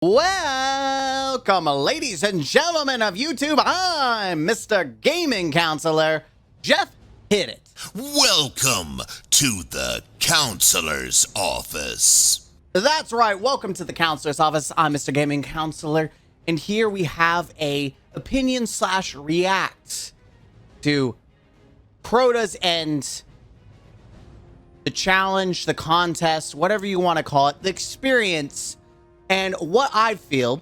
Welcome, ladies and gentlemen of YouTube. I'm Mr. Gaming Counselor, Jeff Hit It. Welcome to the Counselor's Office. That's right, welcome to the Counselor's Office. I'm Mr. Gaming Counselor, and here we have a opinion / react to Crota's End, the challenge, the contest, whatever you want to call it, the experience, and what I feel.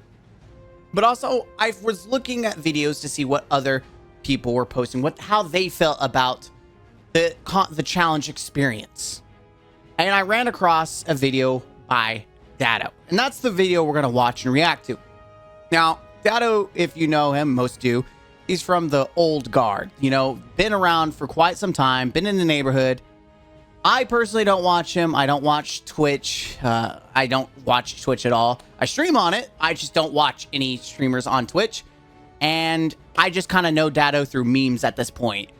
But also, I was looking at videos to see what other people were posting, how they felt about the challenge experience. And I ran across a video by Datto, and that's the video we're going to watch and react to. Now, Datto, if you know him, most do, he's from the old guard, you know, been around for quite some time, been in the neighborhood. I personally don't watch him. I don't watch Twitch. I don't watch Twitch at all. I stream on it. I just don't watch any streamers on Twitch. And I just kind of know Datto through memes at this point.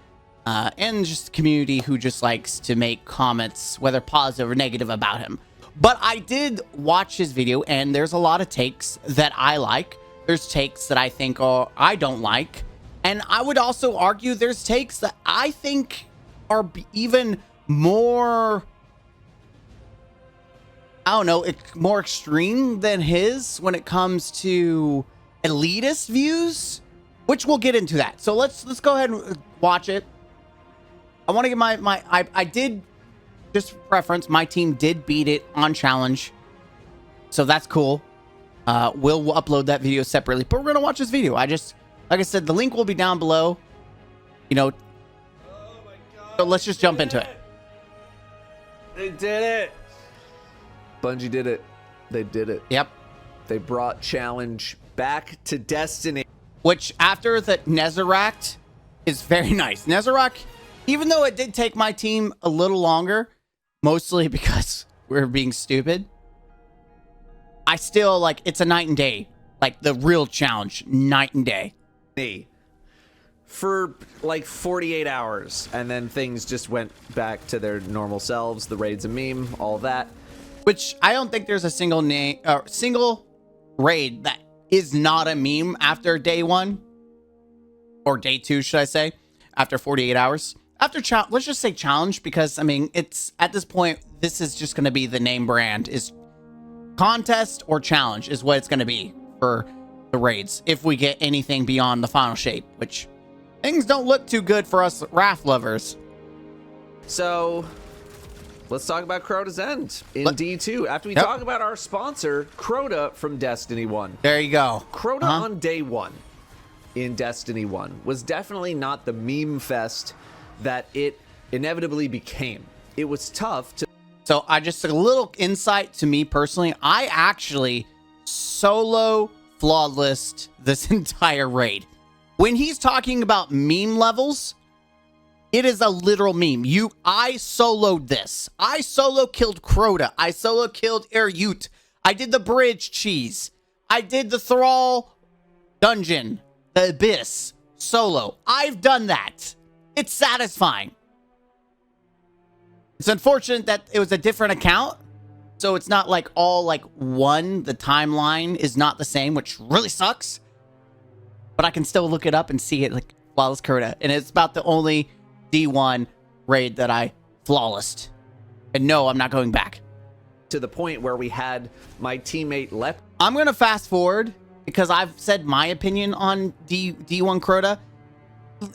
And just the community who just likes to make comments, whether positive or negative, about him. But I did watch his video, and there's a lot of takes that I like. There's takes that I think I don't like. And I would also argue there's takes that I think are even more, I don't know, more extreme than his when it comes to elitist views, which we'll get into that. So let's go ahead and watch it. I want to get I did, just for preference, my team did beat it on challenge, so that's cool. We'll upload that video separately, but we're gonna watch this video. Like I said, the link will be down below, you know. Oh my God, so let's just jump into it. They did it. Bungie did it. They did it. Yep. They brought challenge back to Destiny. Which, after the Nezarakt, is very nice. Nezarakt, even though it did take my team a little longer, mostly because we're being stupid, I still, like, it's a night and day. Like, the real challenge, night and day. For like 48 hours, and then things just went back to their normal selves. The raid's a meme, all that. Which I don't think there's a single raid that is not a meme after day 1 or day 2, should I say, after 48 hours. After let's just say challenge, because I mean, it's at this point, this is just going to be the name brand, is contest or challenge is what it's going to be for the raids, if we get anything beyond the final shape, which things don't look too good for us Wrath lovers. So let's talk about Crota's End in D2 after we talk about our sponsor, Crota from Destiny 1. There you go. Crota on day 1 in Destiny 1 was definitely not the meme fest that it inevitably became. It was tough to... So I just, a little insight to me personally, I actually solo flawless this entire raid. When he's talking about meme levels, it is a literal meme. I soloed this. I solo killed Crota. I solo killed Yut. I did the bridge cheese. I did the Thrall dungeon, the Abyss, solo. I've done that. It's satisfying. It's unfortunate that it was a different account, so it's not like all like one. The timeline is not the same, which really sucks. But I can still look it up and see it, like flawless Crota, and it's about the only D1 raid that I flawlessed. And no, I'm not going back. To the point where we had my teammate left. I'm gonna fast forward because I've said my opinion on D1 Crota.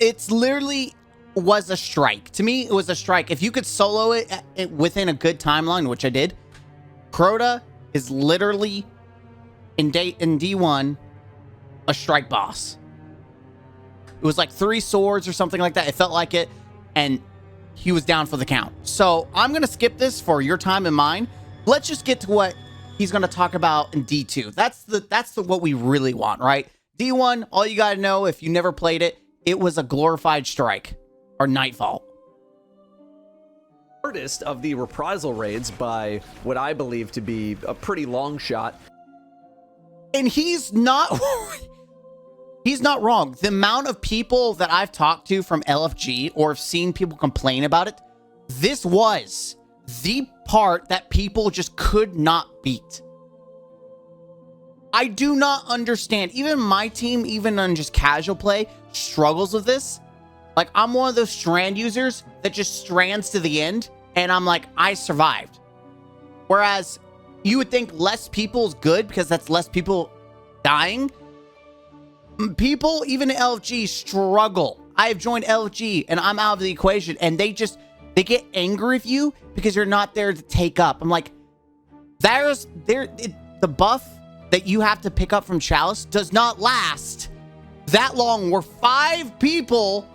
It's literally was a strike. To me, it was a strike. If you could solo it within a good timeline, which I did, Crota is literally in D1 a strike boss. It was like 3 swords or something like that. It felt like it, and he was down for the count. So I'm gonna skip this for your time and mine. Let's just get to what he's gonna talk about in D2. That's the what we really want, right? D1, all you gotta know, if you never played it, it was a glorified strike or nightfall. Hardest of the reprisal raids by what I believe to be a pretty long shot. And he's not wrong. The amount of people that I've talked to from LFG or have seen people complain about it, this was the part that people just could not beat. I do not understand. Even my team, even on just casual play, struggles with this. Like, I'm one of those strand users that just strands to the end, and I'm like, I survived. Whereas you would think less people is good because that's less people dying. People, even in LFG, struggle. I have joined LFG, and I'm out of the equation, and they get angry with you because you're not there to take up. I'm like, the buff that you have to pick up from Chalice does not last that long, where 5 people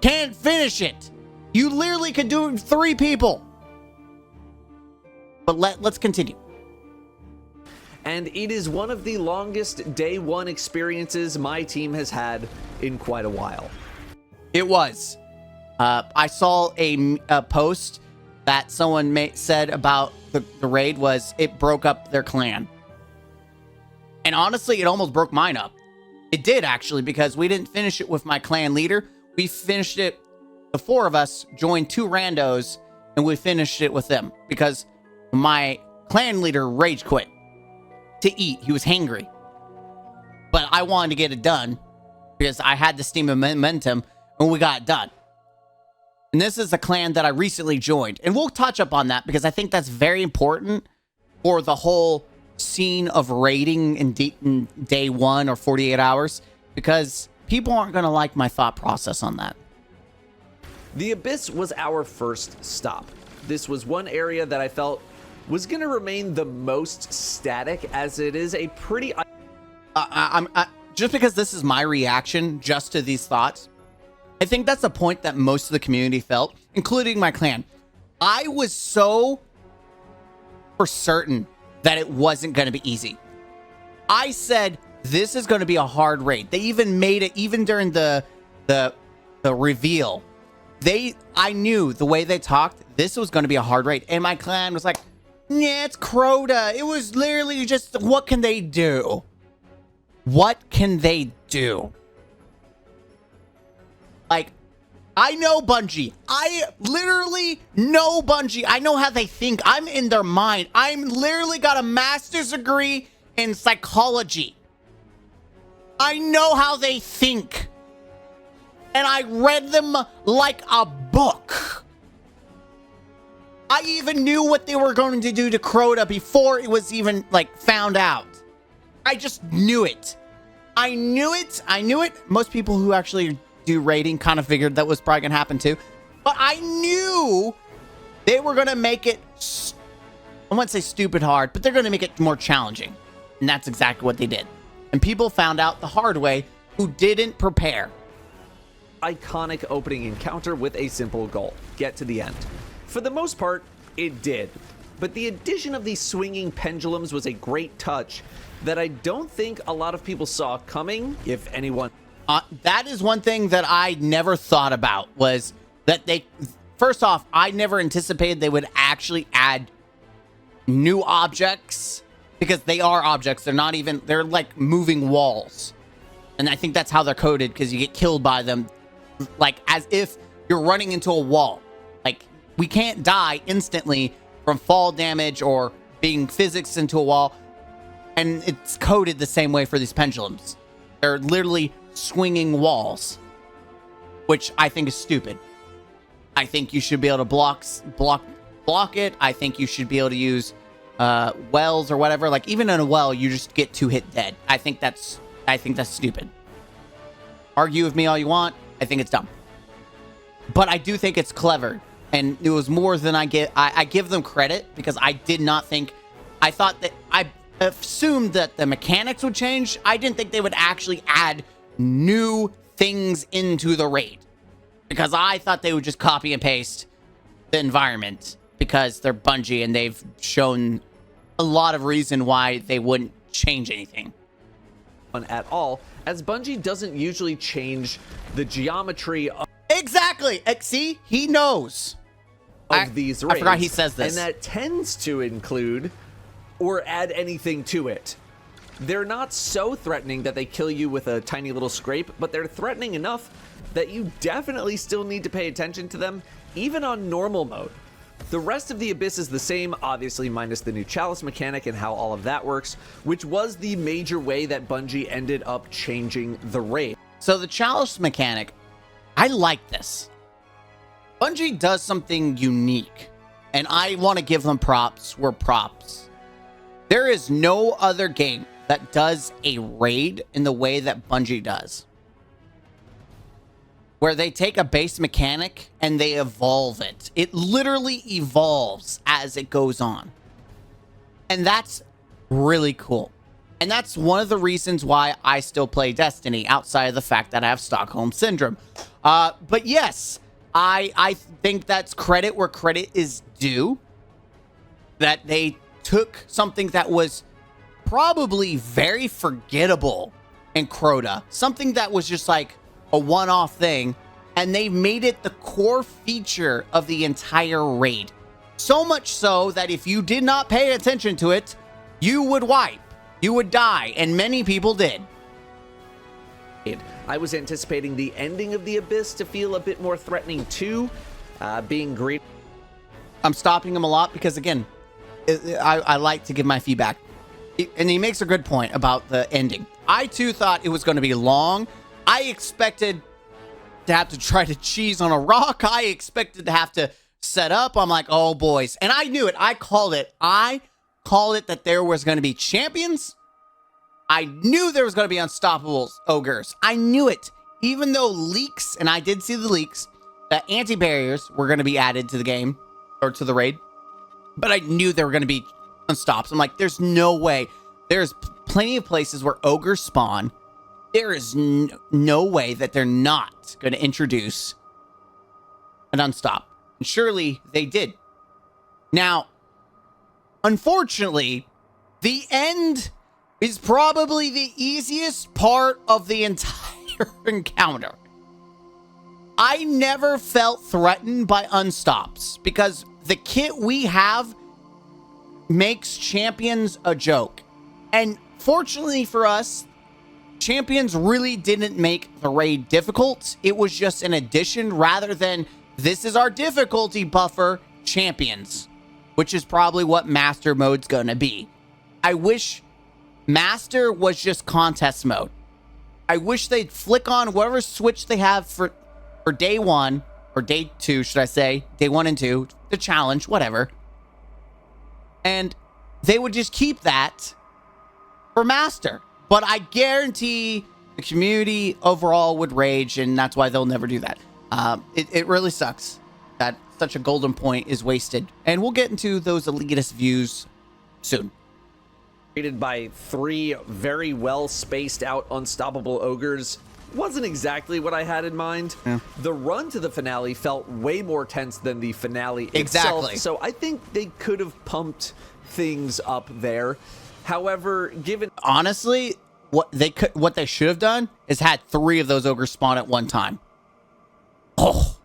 can't finish it. You literally could do it with 3 people. But let's continue. And it is one of the longest day 1 experiences my team has had in quite a while. It was. I saw a post that someone said about the raid was it broke up their clan. And honestly, it almost broke mine up. It did, actually, because we didn't finish it with my clan leader. We finished it, the 4 of us joined 2 randos, and we finished it with them. Because my clan leader rage quit to eat. He was hangry. But I wanted to get it done, because I had the steam of momentum, and we got it done. And this is a clan that I recently joined. And we'll touch up on that, because I think that's very important for the whole scene of raiding in day 1 or 48 hours, because people aren't going to like my thought process on that. The Abyss was our first stop. This was one area that I felt was going to remain the most static, as it is a pretty... Just because this is my reaction just to these thoughts, I think that's the point that most of the community felt, including my clan. I was so for certain that it wasn't going to be easy. I said, this is going to be a hard raid. They even made it, even during the reveal. I knew the way they talked, this was going to be a hard raid. And my clan was like, yeah, it's Crota. It was literally just, what can they do? What can they do? Like, I know Bungie. I literally know Bungie. I know how they think. I'm in their mind. I'm literally got a master's degree in psychology. I know how they think. And I read them like a book. I even knew what they were going to do to Crota before it was even, like, found out. I just knew it. I knew it. I knew it. Most people who actually do raiding kind of figured that was probably going to happen too. But I knew they were going to make it, I wouldn't say stupid hard, but they're going to make it more challenging. And that's exactly what they did. And people found out the hard way who didn't prepare. Iconic opening encounter with a simple goal: get to the end. For the most part, it did. But the addition of these swinging pendulums was a great touch that I don't think a lot of people saw coming, if anyone. That is one thing that I never thought about, was that first off, I never anticipated they would actually add new objects, because they are objects. They're like moving walls. And I think that's how they're coded, because you get killed by them, like as if you're running into a wall. Like, we can't die instantly from fall damage or being physics into a wall. And it's coded the same way for these pendulums. They're literally swinging walls, which I think is stupid. I think you should be able to block it. I think you should be able to use wells or whatever. Like, even in a well, you just get 2 hit dead. I think that's stupid. Argue with me all you want. I think it's dumb. But I do think it's clever. And it was more than I give them credit, because I did not think, I thought that, I assumed that the mechanics would change. I didn't think they would actually add new things into the raid, because I thought they would just copy and paste the environment, because they're Bungie and they've shown a lot of reason why they wouldn't change anything at all, as Bungie doesn't usually change the geometry of exactly. See, he knows these raids. I forgot he says this. And that tends to include or add anything to it. They're not so threatening that they kill you with a tiny little scrape, but they're threatening enough that you definitely still need to pay attention to them, even on normal mode. The rest of the Abyss is the same, obviously minus the new Chalice mechanic and how all of that works, which was the major way that Bungie ended up changing the raid. So the Chalice mechanic, I like this. Bungie does something unique, and I want to give them props where props. There is no other game that does a raid in the way that Bungie does, where they take a base mechanic and they evolve it. It literally evolves as it goes on. And that's really cool. And that's one of the reasons why I still play Destiny, outside of the fact that I have Stockholm Syndrome. But yes, I think that's credit where credit is due. That they took something that was probably very forgettable in Crota. Something that was just like a one-off thing. And they made it the core feature of the entire raid. So much so that if you did not pay attention to it, you would wipe. You would die, and many people did. I was anticipating the ending of the Abyss to feel a bit more threatening too, being great. I'm stopping him a lot because, again, I like to give my feedback. And he makes a good point about the ending. I, too, thought it was going to be long. I expected to have to try to cheese on a rock. I expected to have to set up. I'm like, oh, boys. And I knew it. I called it. Call it that there was going to be champions. I knew there was going to be unstoppable ogres. I knew it. Even though leaks, and I did see the leaks, that anti-barriers were going to be added to the game, or to the raid. But I knew there were going to be unstops. I'm like, there's no way. There's plenty of places where ogres spawn. There is no way that they're not going to introduce an unstop. And surely they did. Now, unfortunately, the end is probably the easiest part of the entire encounter. I never felt threatened by unstops because the kit we have makes champions a joke. And fortunately for us, champions really didn't make the raid difficult. It was just an addition rather than this is our difficulty buffer, champions. Which is probably what Master mode's gonna be. I wish Master was just contest mode. I wish they'd flick on whatever switch they have for day one, or day two, should I say. Day 1 and 2, the challenge, whatever. And they would just keep that for Master. But I guarantee the community overall would rage, and that's why they'll never do that. It really sucks that such a golden point is wasted. And we'll get into those elitist views soon. Created by 3 very well spaced out unstoppable ogres wasn't exactly what I had in mind. Yeah. The run to the finale felt way more tense than the finale itself. Exactly. So I think they could have pumped things up there. However, given Honestly, what they should have done is had 3 of those ogres spawn at one time. Oh.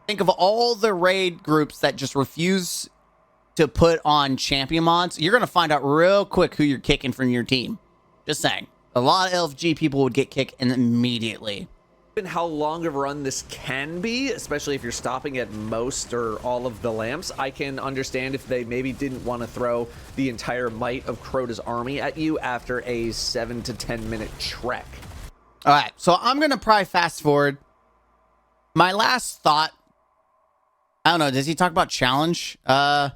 Think of all the raid groups that just refuse to put on champion mods. You're going to find out real quick who you're kicking from your team. Just saying. A lot of LFG people would get kicked immediately. how long of a run this can be, especially if you're stopping at most or all of the lamps, I can understand if they maybe didn't want to throw the entire might of Crota's army at you after a 7 to 10 minute trek. All right, so I'm going to probably fast forward. My last thought, I don't know, does he talk about challenge? Does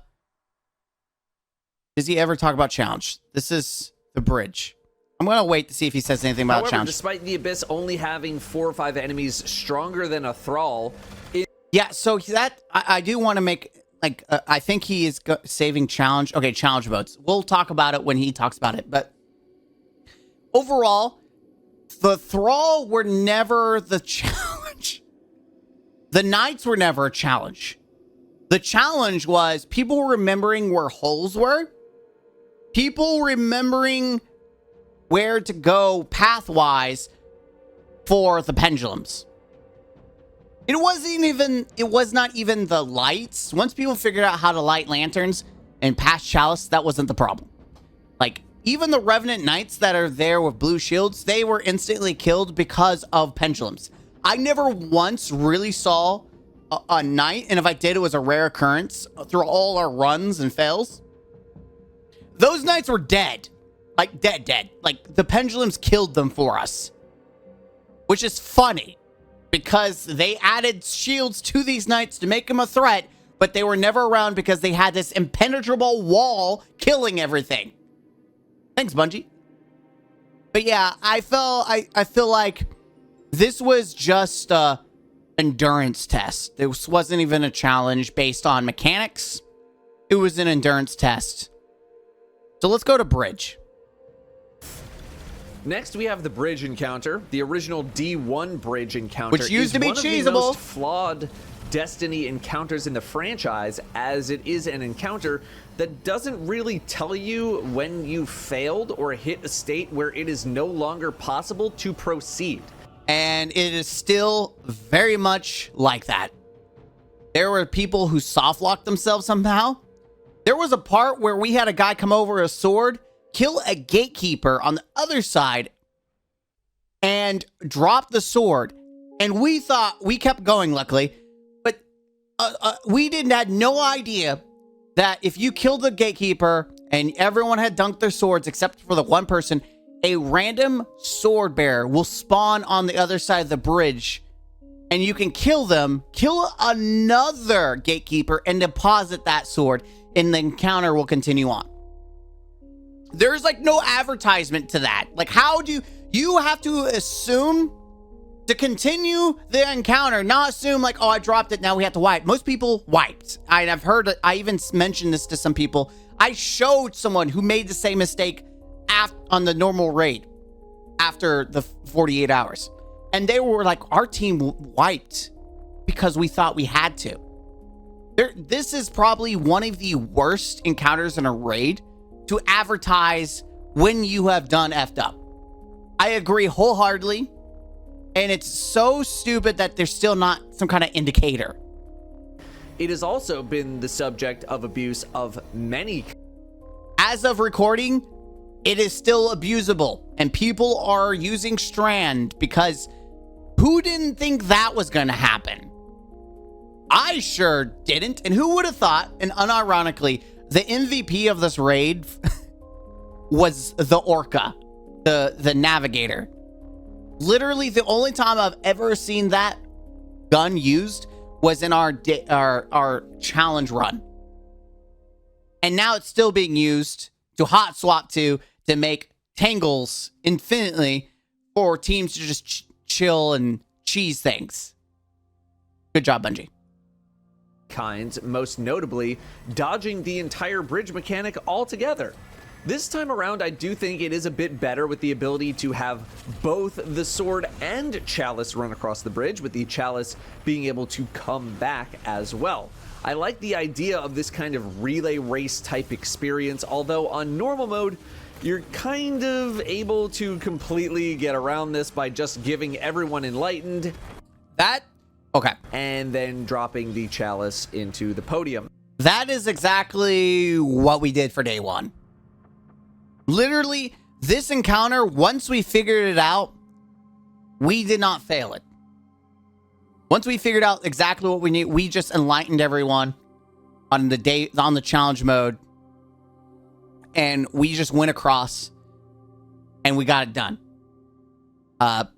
he ever talk about challenge? This is the bridge. I'm going to wait to see if he says anything about challenge. Despite the Abyss only having 4 or 5 enemies stronger than a Thrall... Yeah, so that, I do want to make, like, I think he is saving challenge. Okay, challenge modes. We'll talk about it when he talks about it, but overall, the Thrall were never the challenge. The Knights were never a challenge. The challenge was people remembering where holes were. People remembering where to go pathwise for the pendulums. It was not even the lights. Once people figured out how to light lanterns and pass Chalice, that wasn't the problem. Like, even the Revenant Knights that are there with blue shields, they were instantly killed because of pendulums. I never once really saw a night, and if I did, it was a rare occurrence through all our runs and fails. Those knights were dead. Like, dead. Like, the pendulums killed them for us. Which is funny, because they added shields to these knights to make them a threat, but they were never around because they had this impenetrable wall killing everything. Thanks, Bungie. But yeah, I feel like this was just a endurance test. This wasn't even a challenge based on mechanics. It was an endurance test. So let's go to Bridge. Next, we have the Bridge Encounter, the original D1 Bridge Encounter, which used to be one of the cheesable. most flawed Destiny encounters in the franchise, as it is an encounter that doesn't really tell you when you failed or hit a state where it is no longer possible to proceed. And it is still very much like that. There were people who soft-locked themselves somehow. There was a part where we had a guy come over a sword, kill a gatekeeper on the other side, and drop the sword. And we thought, we kept going, luckily, but we had no idea that if you killed the gatekeeper and everyone had dunked their swords except for the one person, a random sword bearer will spawn on the other side of the bridge, and you can kill them, kill another gatekeeper, and deposit that sword, and the encounter will continue on. There's like no advertisement to that. Like, how do you have to assume to continue the encounter, not assume like, oh, I dropped it, now we have to wipe. Most people wiped. I've heard, I even mentioned this to some people. I showed someone who made the same mistake on the normal raid after the 48 hours. And they were like, our team wiped because we thought we had to. This is probably one of the worst encounters in a raid to advertise when you have done effed up. I agree wholeheartedly. And it's so stupid that there's still not some kind of indicator. It has also been the subject of abuse of many. As of recording, it is still abusable. And people are using Strand because who didn't think that was going to happen? I sure didn't. And who would have thought, and unironically, the MVP of this raid was the Orca, the Navigator. Literally, the only time I've ever seen that gun used was in our challenge run. And now it's still being used to hot swap to make tangles infinitely for teams to just chill and cheese things. Good job, Bungie. Kinds, most notably dodging the entire bridge mechanic altogether. This time around, I do think it is a bit better with the ability to have both the sword and chalice run across the bridge, with the chalice being able to come back as well. I like the idea of this kind of relay race type experience, although on normal mode, you're kind of able to completely get around this by just giving everyone enlightened. Okay. And then dropping the chalice into the podium. That is exactly what we did for day one. Literally, this encounter, once we figured it out, we did not fail it. Once we figured out exactly what we need, we just enlightened everyone on the challenge mode, and we just went across, and we got it done. I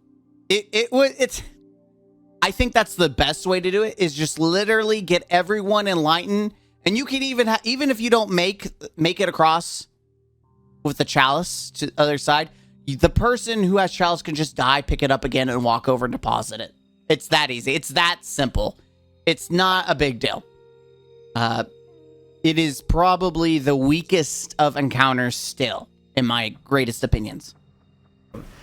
think that's the best way to do it, is just literally get everyone enlightened, and you can even if you don't make it across with the chalice to the other side, the person who has chalice can just die, pick it up again, and walk over and deposit it. It's that easy. It's that simple. It's not a big deal. It is probably the weakest of encounters still, in my greatest opinions.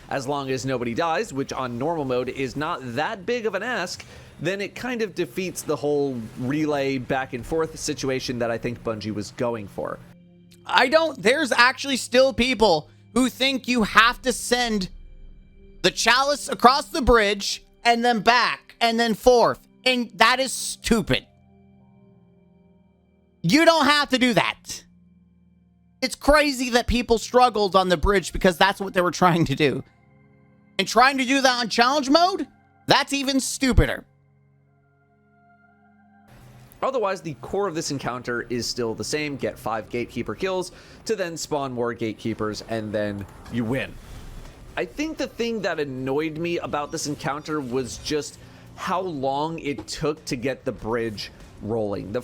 As long as nobody dies, which on normal mode is not that big of an ask, then it kind of defeats the whole relay back and forth situation that I think Bungie was going for. There's actually still people who think you have to send the chalice across the bridge and then back and then forth. And that is stupid. You don't have to do that. It's crazy that people struggled on the bridge because that's what they were trying to do. And trying to do that on challenge mode, that's even stupider. Otherwise, the core of this encounter is still the same. Get 5 gatekeeper kills to then spawn more gatekeepers, and then you win. I think the thing that annoyed me about this encounter was just how long it took to get the bridge rolling.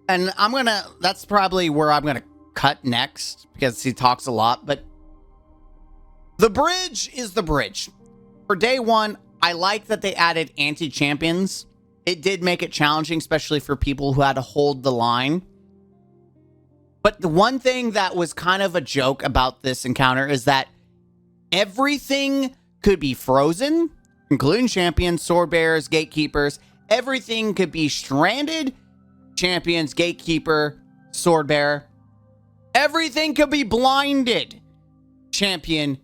And that's probably where I'm gonna cut next, because he talks a lot, but the bridge is the bridge. For day one, I like that they added anti-champions. It did make it challenging, especially for people who had to hold the line. But the one thing that was kind of a joke about this encounter is that everything could be frozen, including champions, sword bearers, gatekeepers. Everything could be stranded, champions, gatekeeper, sword bearer. Everything could be blinded, champions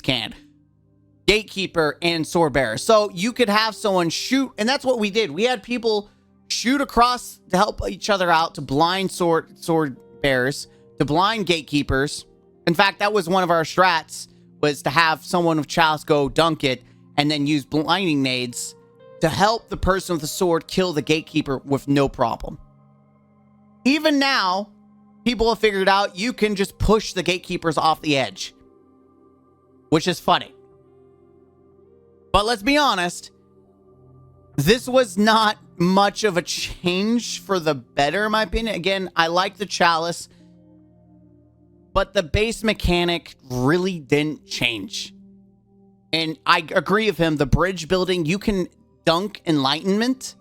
can. Gatekeeper and sword bearer. So you could have someone shoot, and that's what we did. We had people shoot across to help each other out, to blind sword bearers, to blind gatekeepers. In fact, that was one of our strats, was to have someone with Chalice go dunk it and then use blinding nades to help the person with the sword kill the gatekeeper with no problem. Even now, people have figured out you can just push the gatekeepers off the edge, which is funny. But let's be honest, this was not much of a change for the better, in my opinion. Again, I like the Chalice, but the base mechanic really didn't change. And I agree with him. The bridge building, you can dunk Enlightenment,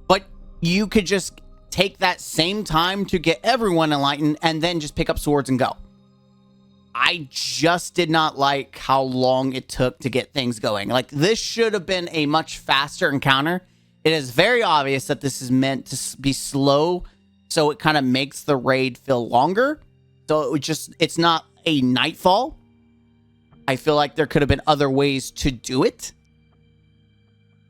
but you could just take that same time to get everyone enlightened and then just pick up swords and go. I just did not like how long it took to get things going. Like, this should have been a much faster encounter. It is very obvious that this is meant to be slow, so it kind of makes the raid feel longer. So it's not a nightfall. I feel like there could have been other ways to do it.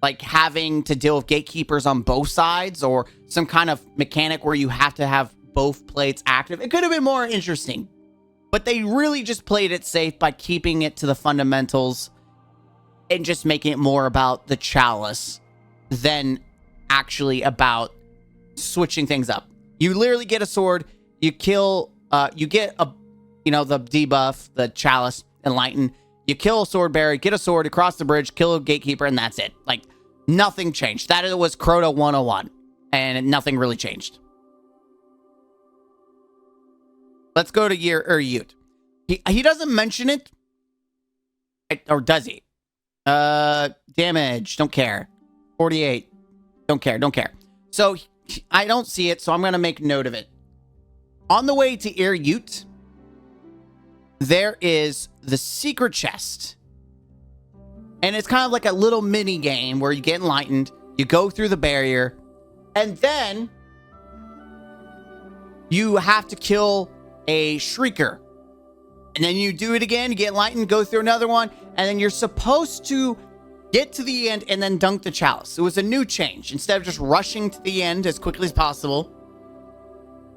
Like having to deal with gatekeepers on both sides, or some kind of mechanic where you have to have both plates active. It could have been more interesting. But they really just played it safe by keeping it to the fundamentals and just making it more about the Chalice than actually about switching things up. You literally get a sword, you kill, you get the debuff, the Chalice, Enlighten, you kill a sword bearer, get a sword, you cross the bridge, kill a gatekeeper, and that's it. Like, nothing changed. That was Crota 101, and nothing really changed. Let's go to Yut. He doesn't mention it. Or does he? Damage. Don't care. 48. Don't care. So, I don't see it, so I'm going to make note of it. On the way to Yut, there is the secret chest. And it's kind of like a little mini game where you get enlightened, you go through the barrier, and then you have to kill a shrieker, and then you do it again, you get enlightened, go through another one, and then you're supposed to get to the end and then dunk the Chalice. It was a new change. Instead of just rushing to the end as quickly as possible,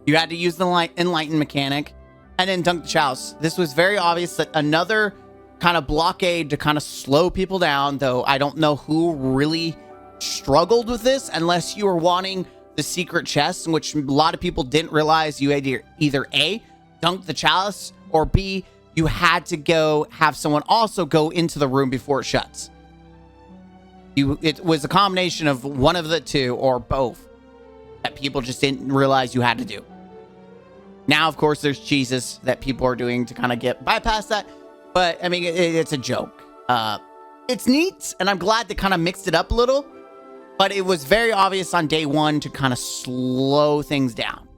you had to use the enlighten mechanic and then dunk the Chalice. This was very obvious that another kind of blockade to kind of slow people down, though I don't know who really struggled with this unless you were wanting the secret chest, in which a lot of people didn't realize you had to either A, dunk the Chalice, or B, you had to go have someone also go into the room before it shuts. It was a combination of one of the two or both that people just didn't realize you had to do. Now, of course, there's Jesus that people are doing to kind of get bypass that, but I mean, it's a joke. It's neat, and I'm glad they kind of mixed it up a little, but it was very obvious on day one to kind of slow things down.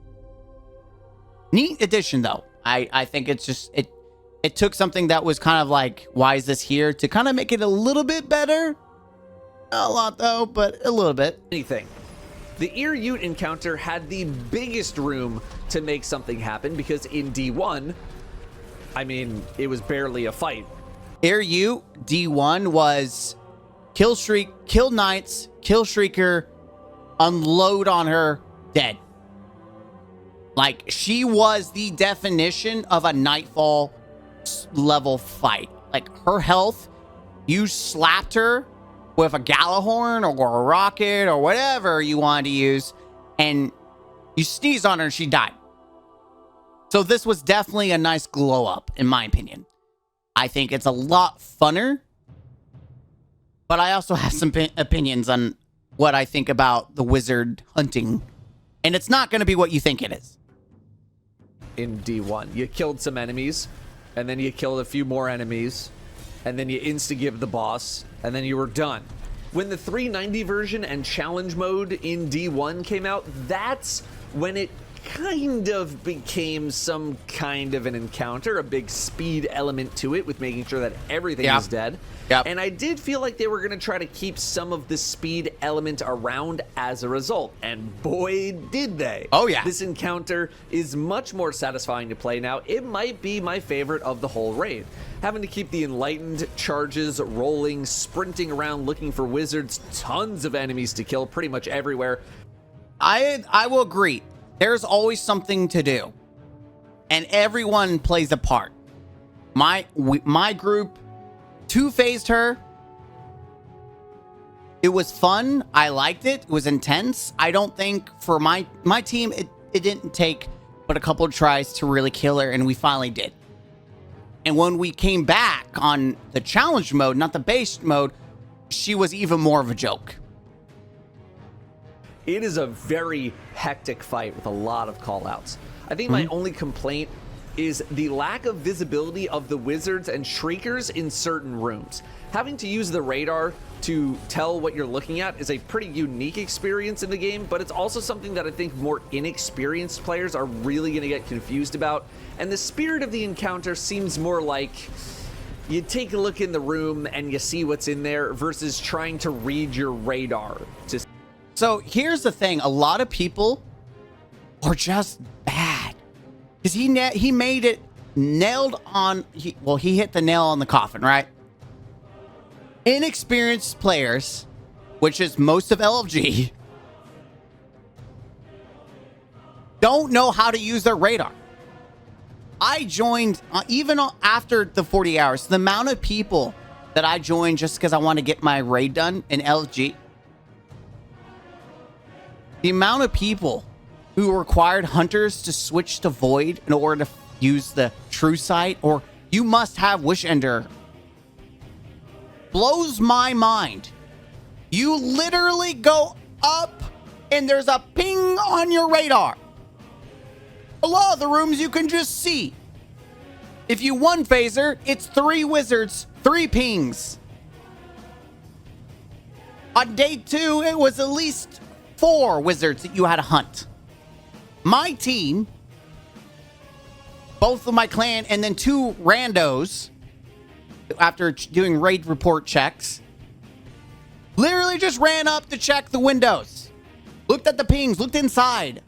Neat addition, though. I think it's just, it took something that was kind of like, why is this here, to kind of make it a little bit better. Not a lot, though, but a little bit. Anything. The Yut Encounter had the biggest room to make something happen, because in D1, I mean, it was barely a fight. Yut D1 was kill Shriek, kill Knights, kill Shrieker, unload on her, dead. Like, she was the definition of a Nightfall level fight. Like, her health, you slapped her, with a Galahorn or a rocket or whatever you wanted to use, and you sneezed on her and she died. So this was definitely a nice glow up, in my opinion. I think it's a lot funner, but I also have some opinions on what I think about the wizard hunting, and it's not going to be what you think it is. In D1, you killed some enemies, and then you killed a few more enemies, and then you insta-give the boss, and then you were done. When the 390 version and challenge mode in D1 came out, that's when it kind of became some kind of an encounter, a big speed element to it with making sure that everything is dead. Yep. And I did feel like they were going to try to keep some of the speed element around as a result. And boy, did they. Oh, yeah. This encounter is much more satisfying to play now. It might be my favorite of the whole raid. Having to keep the enlightened charges rolling, sprinting around looking for wizards, tons of enemies to kill pretty much everywhere. I will agree. There's always something to do, and everyone plays a part. My group two-phased her. It was fun. I liked it. It was intense. I don't think for my team it didn't take but a couple of tries to really kill her, and we finally did. And when we came back on the challenge mode, not the base mode, she was even more of a joke. It is a very hectic fight with a lot of callouts. I think my only complaint is the lack of visibility of the wizards and shriekers in certain rooms. Having to use the radar to tell what you're looking at is a pretty unique experience in the game, but it's also something that I think more inexperienced players are really going to get confused about. And the spirit of the encounter seems more like you take a look in the room and you see what's in there versus trying to read your radar. So here's the thing. A lot of people are just bad. Because he made it nailed on... he hit the nail on the coffin, right? Inexperienced players, which is most of LFG, don't know how to use their radar. I joined, even after the 40 hours, the amount of people that I joined just because I want to get my raid done in LFG, the amount of people who required hunters to switch to void in order to use the true sight, or you must have wish ender, blows my mind. You literally go up and there's a ping on your radar. A lot of the rooms you can just see. If you one phaser, it's 3 wizards, 3 pings. On day 2, it was at least 4 wizards that you had to hunt. My team, both of my clan, and then 2 randos, after doing raid report checks, literally just ran up to check the windows, looked at the pings, looked inside.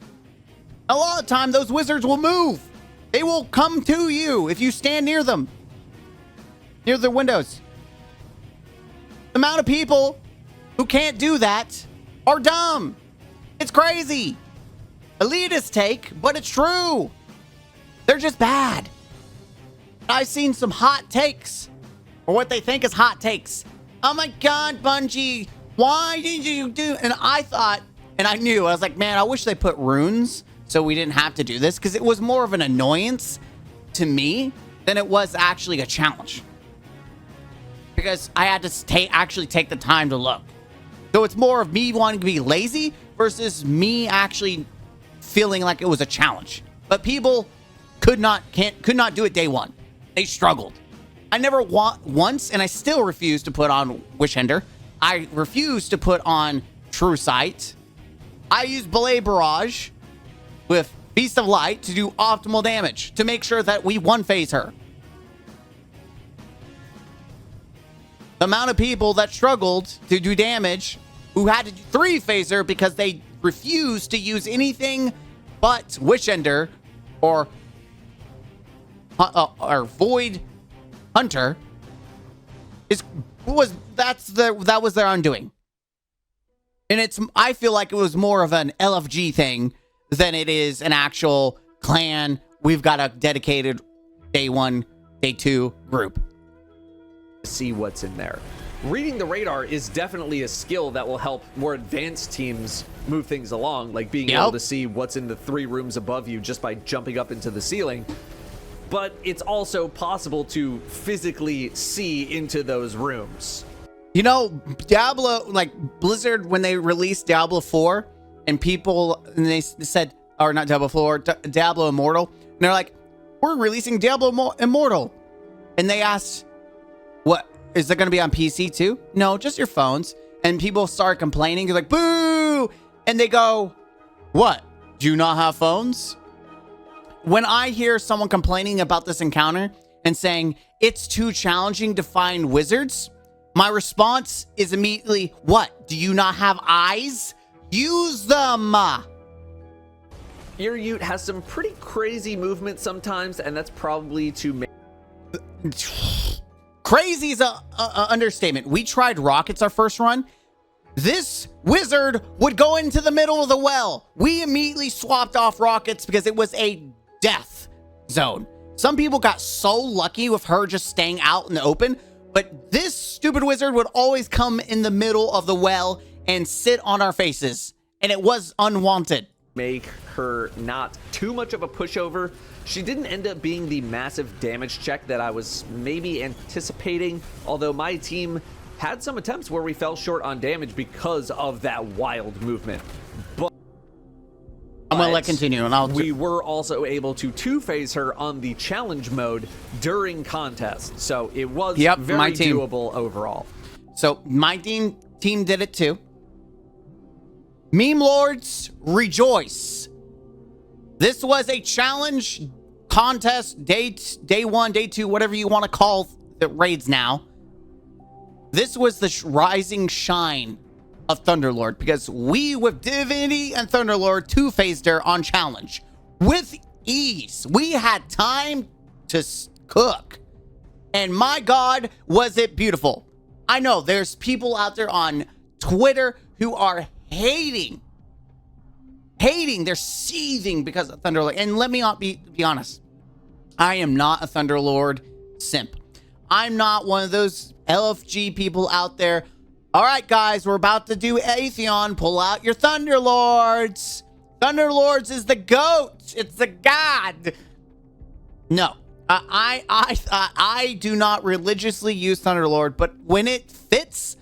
A lot of the time, those wizards will move. They will come to you if you stand near them, near the windows. The amount of people who can't do that are dumb. It's crazy. Elitist take, but it's true. They're just bad. I've seen some hot takes, or what they think is hot takes. Oh my God, Bungie, why did you do? And I thought, and I knew, I was like, man, I wish they put runes so we didn't have to do this, because it was more of an annoyance to me than it was actually a challenge. Because I had to actually take the time to look. So it's more of me wanting to be lazy versus me actually feeling like it was a challenge. But people could not do it day 1. They struggled. I never once, and I still refuse to put on Wish Ender. I refuse to put on True Sight. I use Belay Barrage with Beast of Light to do optimal damage to make sure that we one phase her. The amount of people that struggled to do damage, who had to 3 phase her because they refused to use anything but Wish Ender or Void Hunter, that was their undoing. And I feel like it was more of an LFG thing than it is an actual clan. We've got a dedicated day 1, day 2 group. See what's in there. reading the radar is definitely a skill that will help more advanced teams move things along, like being able to see what's in the 3 rooms above you just by jumping up into the ceiling. But it's also possible to physically see into those rooms. You know, Diablo, like Blizzard, when they released Diablo 4, and they said, or not Diablo 4, Diablo Immortal, and they're like, we're releasing Diablo Immortal. And they asked, what, is it going to be on PC too? No, just your phones. And people start complaining. They're like, boo! And they go, what, do you not have phones? When I hear someone complaining about this encounter and saying it's too challenging to find wizards, my response is immediately, what? Do you not have eyes? Use them! Your Yut has some pretty crazy movement sometimes, and that's probably to make... Crazy is a understatement. We tried rockets our first run. This wizard would go into the middle of the well. We immediately swapped off rockets because it was a death zone. Some people got so lucky with her just staying out in the open, but this stupid wizard would always come in the middle of the well and sit on our faces, and it was unwanted. Make her not too much of a pushover. She didn't end up being the massive damage check that I was maybe anticipating, although my team had some attempts where we fell short on damage because of that wild movement. But I'm gonna let continue, and we were also able to two-phase her on the challenge mode during contest, so it was very doable overall. So my team did it too. Meme lords, rejoice. This was a challenge contest, day 1, day 2, whatever you want to call the raids now. This was the rising shine of Thunderlord, because we, with Divinity and Thunderlord, two-phased her on challenge with ease. We had time to cook, and my God, was it beautiful. I know there's people out there on Twitter who are hating, they're seething because of Thunderlord. And let me be honest, I am not a Thunderlord simp. I'm not one of those LFG people out there. All right, guys, we're about to do Atheon. Pull out your Thunderlords. Thunderlords is the GOAT. It's the god. No, I do not religiously use Thunderlord, but when it fits,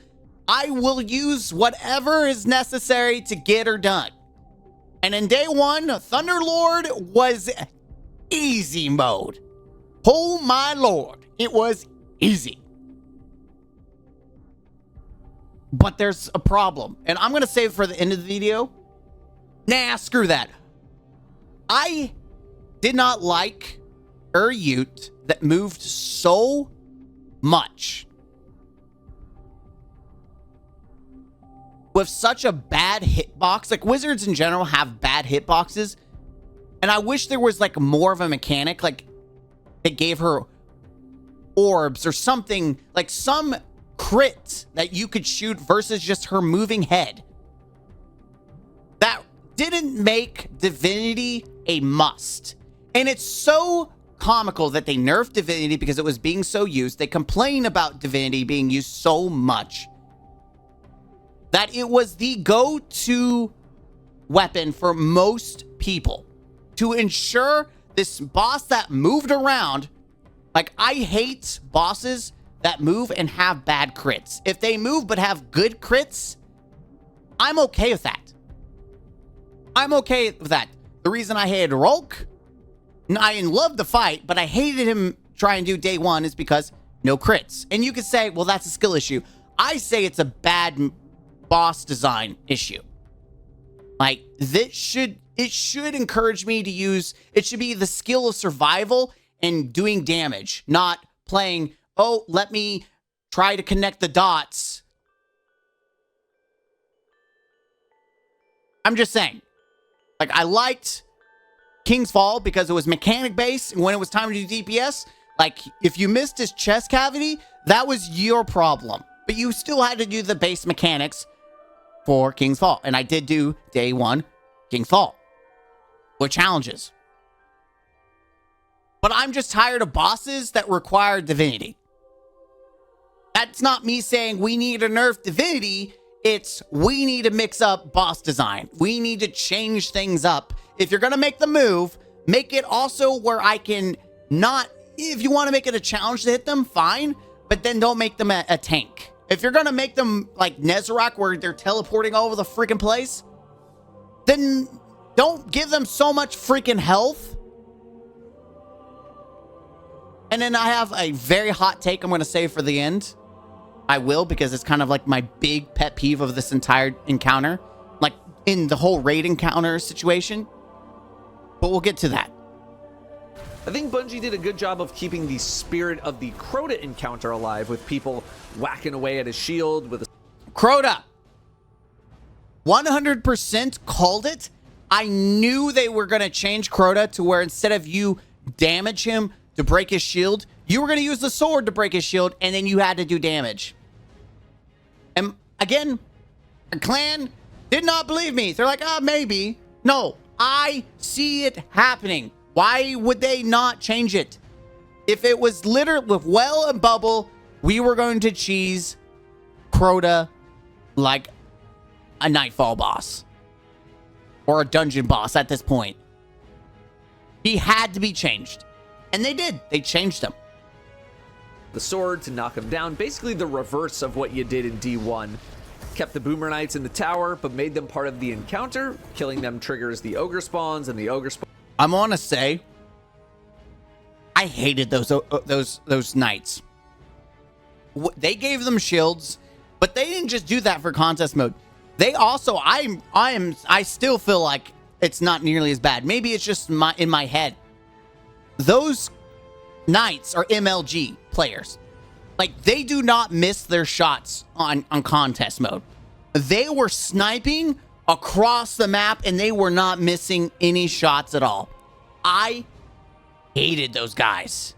I will use whatever is necessary to get her done. And in day 1, Thunderlord was easy mode. Oh my Lord, it was easy. But there's a problem, and I'm gonna save it for the end of the video. Nah, screw that. I did not like Yut that moved so much with such a bad hitbox. Like, wizards in general have bad hitboxes, and I wish there was like more of a mechanic, like it gave her orbs or something, like some crit that you could shoot versus just her moving head. That didn't make Divinity a must. And it's so comical that they nerfed Divinity because it was being so used. They complain about Divinity being used so much that it was the go-to weapon for most people to ensure this boss that moved around. Like, I hate bosses that move and have bad crits. If they move but have good crits, I'm okay with that. I'm okay with that. The reason I hated Rolk, I loved the fight, but I hated him try and do day 1 is because no crits. And you could say, well, that's a skill issue. I say it's a bad boss design issue. Like, it should encourage me to use, it should be the skill of survival and doing damage, not playing, oh, let me try to connect the dots. I'm just saying. Like, I liked King's Fall because it was mechanic based, and when it was time to do DPS, like, if you missed his chest cavity, that was your problem. But you still had to do the base mechanics for King's Fall. And I did do day 1 King's Fall with challenges. But I'm just tired of bosses that require Divinity. That's not me saying we need to nerf Divinity. It's we need to mix up boss design. We need to change things up. If you're going to make the move, make it also where I can not, if you want to make it a challenge to hit them, fine, but then don't make them a tank. If you're going to make them like Nezarec where they're teleporting all over the freaking place, then don't give them so much freaking health. And then I have a very hot take I'm going to save for the end. I will, because it's kind of like my big pet peeve of this entire encounter. Like in the whole raid encounter situation. But we'll get to that. I think Bungie did a good job of keeping the spirit of the Crota encounter alive, with people whacking away at his shield with a... Crota! 100% called it. I knew they were going to change Crota to where instead of you damage him to break his shield, you were going to use the sword to break his shield, and then you had to do damage. And again, the clan did not believe me. They're like, maybe. No, I see it happening. Why would they not change it? If it was littered with Well and Bubble, we were going to cheese Crota like a Nightfall boss. Or a dungeon boss at this point. He had to be changed. And they did. They changed him. The sword to knock him down. Basically the reverse of what you did in D1. Kept the Boomer Knights in the tower, but made them part of the encounter. Killing them triggers the Ogre spawns, and the Ogre spawns... I'm gonna say, I hated those knights. They gave them shields, but they didn't just do that for contest mode. They also, I still feel like it's not nearly as bad. Maybe it's just in my head. Those knights are MLG players. Like, they do not miss their shots on contest mode. They were sniping across the map, and they were not missing any shots at all. I hated those guys.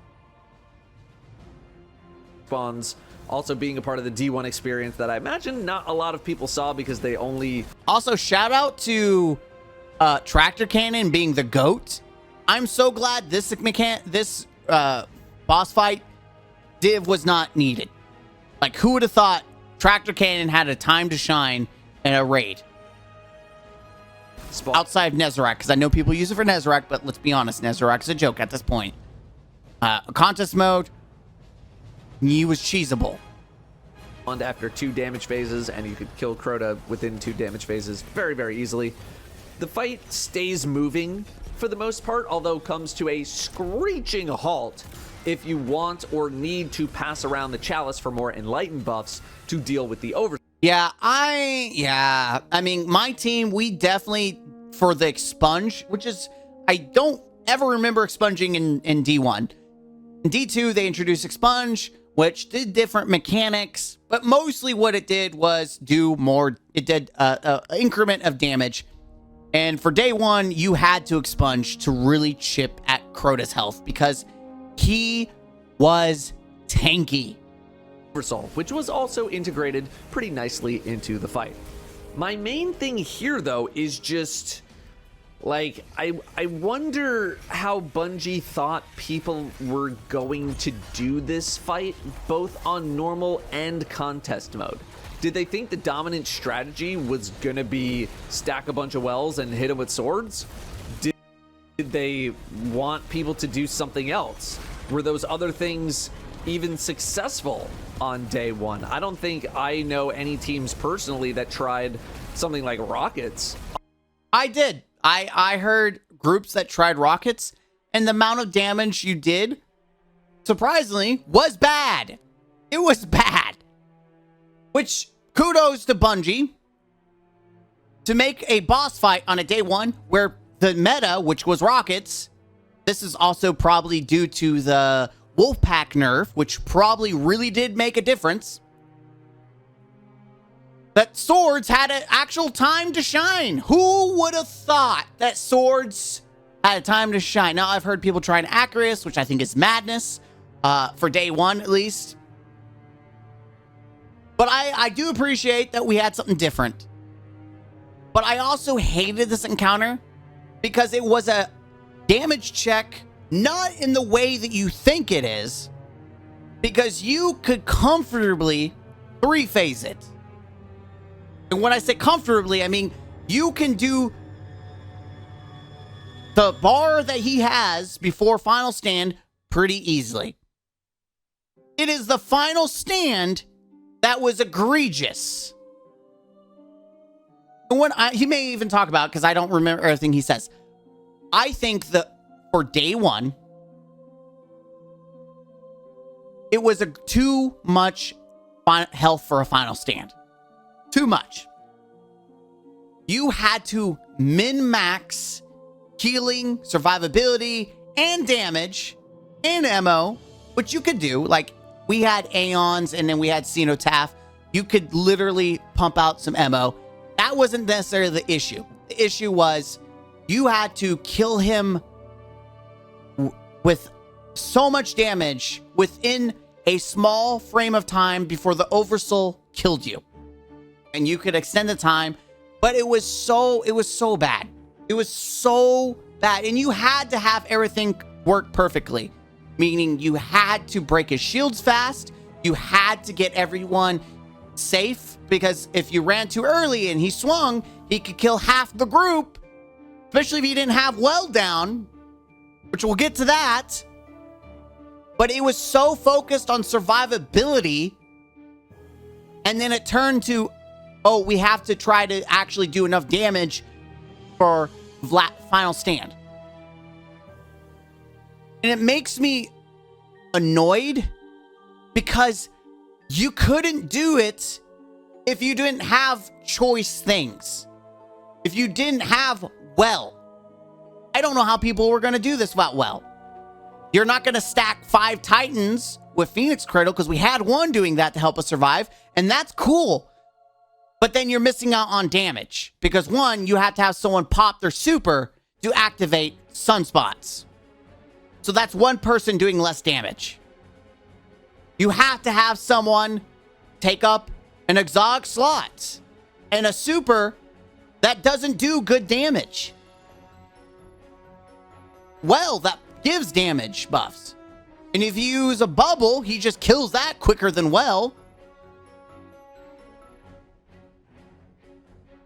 Spawns also being a part of the D1 experience that I imagine not a lot of people saw, because they only... Also, shout out to Tractor Cannon being the GOAT. I'm so glad this boss fight div was not needed. Like, who would have thought Tractor Cannon had a time to shine in a raid? Outside of Nezarec, because I know people use it for Nezarec, but let's be honest, Nezarec is a joke at this point. Contest mode, he was cheesable. After 2 damage phases, and you could kill Crota within 2 damage phases very, very easily. The fight stays moving for the most part, although comes to a screeching halt if you want or need to pass around the Chalice for more enlightened buffs to deal with the over. I mean, my team, we definitely, for the expunge, which is, I don't ever remember expunging in D1. In D2, they introduced expunge, which did different mechanics, but mostly what it did was do more, it did an increment of damage. And for day 1, you had to expunge to really chip at Crota's health, because he was tanky. Which was also integrated pretty nicely into the fight. My main thing here, though, is just, like, I wonder how Bungie thought people were going to do this fight, both on normal and contest mode. Did they think the dominant strategy was gonna be stack a bunch of wells and hit them with swords? Did they want people to do something else? Were those other things even successful on day 1? I don't think I know any teams personally that tried something like rockets. I did. I heard groups that tried rockets, and the amount of damage you did, surprisingly, was bad. It was bad. Which, kudos to Bungie to make a boss fight on a day 1 where the meta, which was rockets, this is also probably due to the Wolfpack nerf, which probably really did make a difference, that swords had an actual time to shine. Who would have thought that swords had a time to shine? Now, I've heard people trying Acarius, which I think is madness, for day 1 at least. But I do appreciate that we had something different. But I also hated this encounter because it was a damage check, not in the way that you think it is, because you could comfortably 3-phase it. And when I say comfortably, I mean you can do the bar that he has before final stand pretty easily. It is the final stand that was egregious. And when he may even talk about, because I don't remember everything he says. I think that for day one, it was too much health for a final stand. Too much. You had to min-max healing, survivability, and damage, and ammo, which you could do. Like, we had Aeons, and then we had Cenotaph. You could literally pump out some ammo. That wasn't necessarily the issue. The issue was you had to kill him with so much damage within a small frame of time before the Oversoul killed you. And you could extend the time, but it was so bad. It was so bad. And you had to have everything work perfectly. Meaning you had to break his shields fast. You had to get everyone safe, because if you ran too early and he swung, he could kill half the group, especially if you didn't have well down, which we'll get to that. But it was so focused on survivability, and then it turned to, oh, we have to try to actually do enough damage for final stand. And it makes me annoyed because you couldn't do it if you didn't have choice things. If you didn't have well. I don't know how people were going to do this without well. You're not going to stack 5 Titans with Phoenix Cradle, because we had one doing that to help us survive, and that's cool. But then you're missing out on damage, because one, you have to have someone pop their super to activate sunspots. So that's one person doing less damage. You have to have someone take up an exotic slot and a super that doesn't do good damage. Well, that gives damage buffs. And if you use a bubble, he just kills that quicker than well.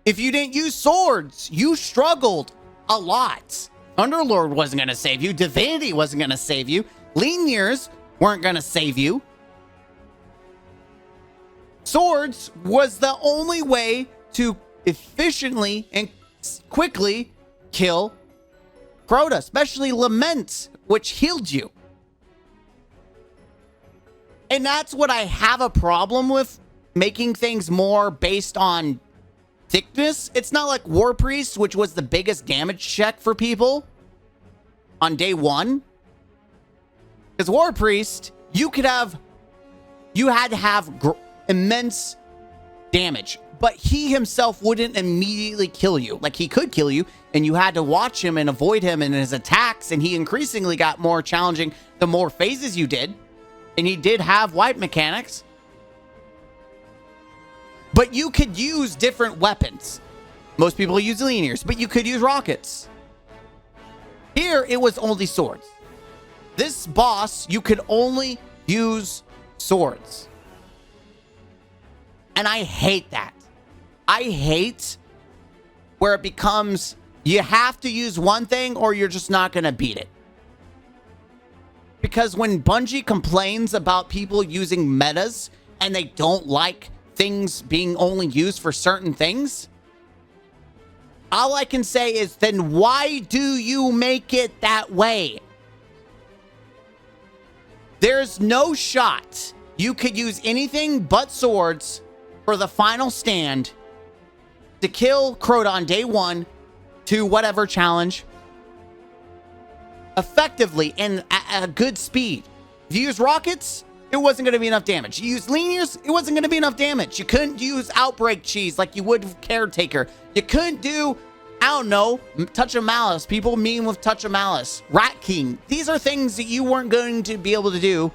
If you didn't use swords, you struggled a lot. Underlord wasn't going to save you. Divinity wasn't going to save you. Linears weren't going to save you. Swords was the only way to efficiently and quickly kill Crota, especially Lament, which healed you. And that's what I have a problem with, making things more based on thickness. It's not like War Priest, which was the biggest damage check for people on day one. Because War Priest, you had to have immense damage, but he himself wouldn't immediately kill you. Like, he could kill you, and you had to watch him and avoid him and his attacks, and he increasingly got more challenging the more phases you did. And he did have wipe mechanics. But you could use different weapons. Most people use linears, but you could use rockets. Here, it was only swords. This boss, you could only use swords. And I hate that. I hate where it becomes, you have to use one thing or you're just not going to beat it. Because when Bungie complains about people using metas and they don't like things being only used for certain things, all I can say is, then why do you make it that way? There's no shot you could use anything but swords for the final stand to kill Crota on day one to whatever challenge effectively and at a good speed. If you use rockets, it wasn't going to be enough damage. You use linears, it wasn't going to be enough damage. You couldn't use Outbreak Cheese like you would with Caretaker. You couldn't do, I don't know, Touch of Malice. People meme with Touch of Malice. Rat King. These are things that you weren't going to be able to do,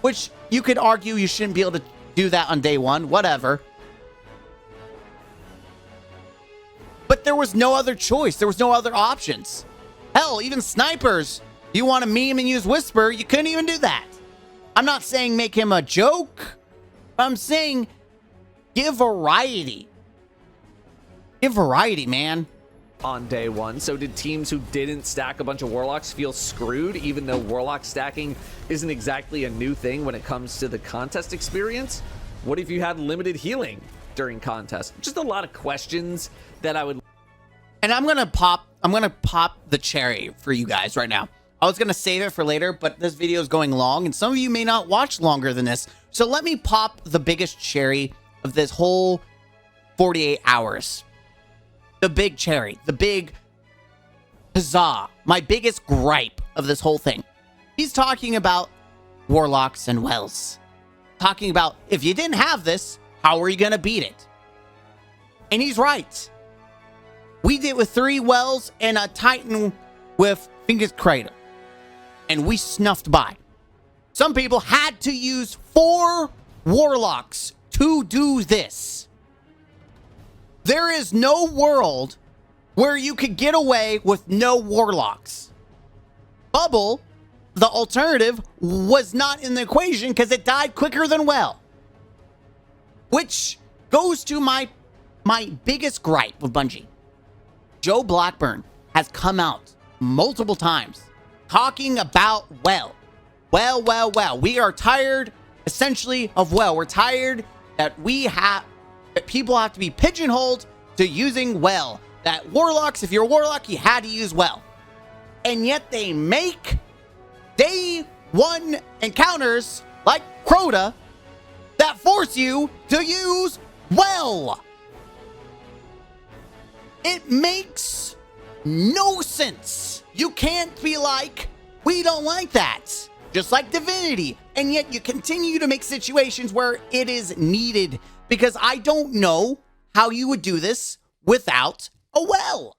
which you could argue you shouldn't be able to do that on day one. Whatever. But there was no other choice. There was no other options. Hell, even snipers. You want to meme and use Whisper, you couldn't even do that. I'm not saying make him a joke. I'm saying give variety. Give variety, man. On day one. So did teams who didn't stack a bunch of Warlocks feel screwed, even though Warlock stacking isn't exactly a new thing when it comes to the contest experience? What if you had limited healing during contest? Just a lot of questions that I would... And I'm gonna pop the cherry for you guys right now. I was gonna save it for later, but this video is going long, and some of you may not watch longer than this. So let me pop the biggest cherry of this whole 48 hours. The big cherry, the big huzzah, my biggest gripe of this whole thing. He's talking about Warlocks and Wells. Talking about, if you didn't have this, how are you gonna beat it? And he's right. We did with 3 Wells and a Titan with Fingers Crater. And we snuffed by. Some people had to use 4 Warlocks to do this. There is no world where you could get away with no Warlocks. Bubble, the alternative, was not in the equation because it died quicker than Well. Which goes to my biggest gripe with Bungie. Joe Blackburn has come out multiple times talking about Well. Well. We are tired, essentially, of Well. We're tired that people have to be pigeonholed to using Well. That Warlocks, if you're a Warlock, you had to use Well. And yet they make day 1 encounters like Crota that force you to use Well. It makes no sense. You can't be like, we don't like that. Just like Divinity. And yet you continue to make situations where it is needed. Because I don't know how you would do this without a Well.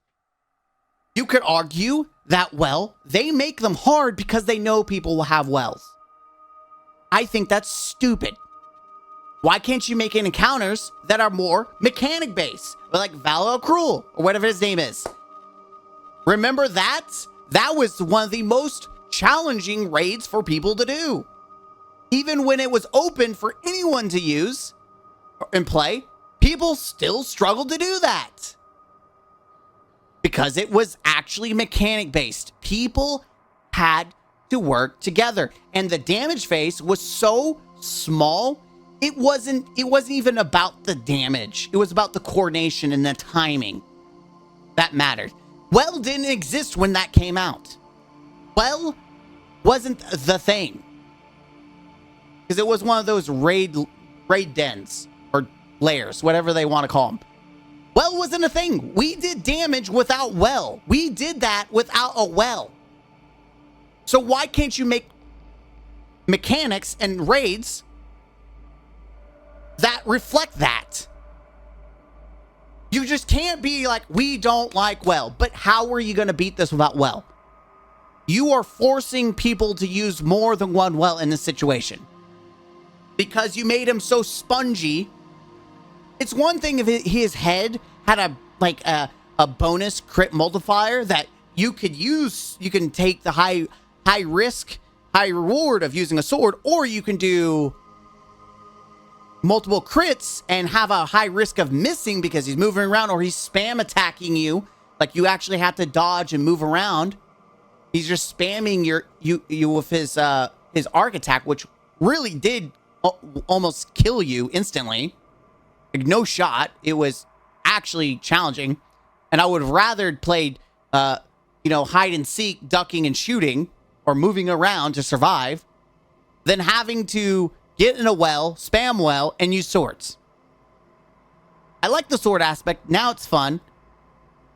You could argue that, well, they make them hard because they know people will have Wells. I think that's stupid. Why can't you make encounters that are more mechanic based? Or like Valor Cruel, or whatever his name is. Remember that? That was one of the most challenging raids for people to do. Even when it was open for anyone to use and play, people still struggled to do that. Because it was actually mechanic based. People had to work together. And the damage phase was so small, it wasn't even about the damage. It was about the coordination and the timing that mattered. Well didn't exist when that came out. Well wasn't the thing. Because it was one of those raid dens or layers, whatever they want to call them. Well wasn't a thing. We did damage without Well. We did that without a Well. So why can't you make mechanics and raids that reflect that? You just can't be like, we don't like Well. But how are you going to beat this without Well? You are forcing people to use more than one Well in this situation. Because you made him so spongy. It's one thing if his head had a bonus crit multiplier that you could use. You can take the high risk, high reward of using a sword, or you can do multiple crits and have a high risk of missing because he's moving around or he's spam attacking you. Like you actually have to dodge and move around. He's just spamming you with his arc attack, which really did almost kill you instantly. Like, no shot. It was actually challenging, and I would have rather played hide and seek, ducking and shooting, or moving around to survive, than having to get in a Well, spam Well, and use swords. I like the sword aspect. Now it's fun,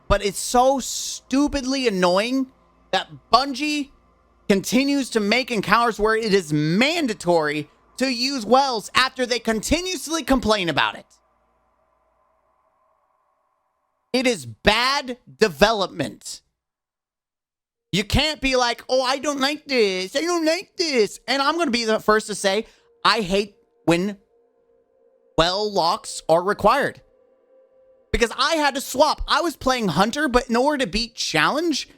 but it's so stupidly annoying that Bungie continues to make encounters where it is mandatory to use Wells after they continuously complain about it. It is bad development. You can't be like, oh, I don't like this. I don't like this. And I'm going to be the first to say, I hate when Well locks are required. Because I had to swap. I was playing Hunter, but in order to beat Challenge,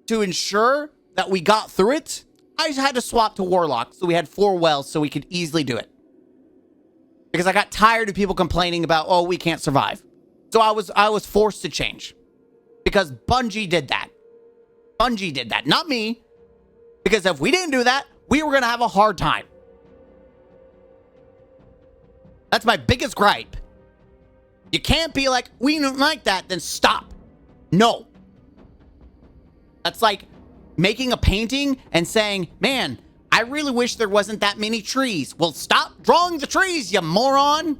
to ensure that we got through it, I just had to swap to Warlock, so we had 4 wells, so we could easily do it. Because I got tired of people complaining about, oh, we can't survive. So I was forced to change. Because Bungie did that. Bungie did that, not me. Because if we didn't do that, we were going to have a hard time. That's my biggest gripe. You can't be like, we don't like that, then stop. No. That's like making a painting and saying, man, I really wish there wasn't that many trees. Well, stop drawing the trees, you moron.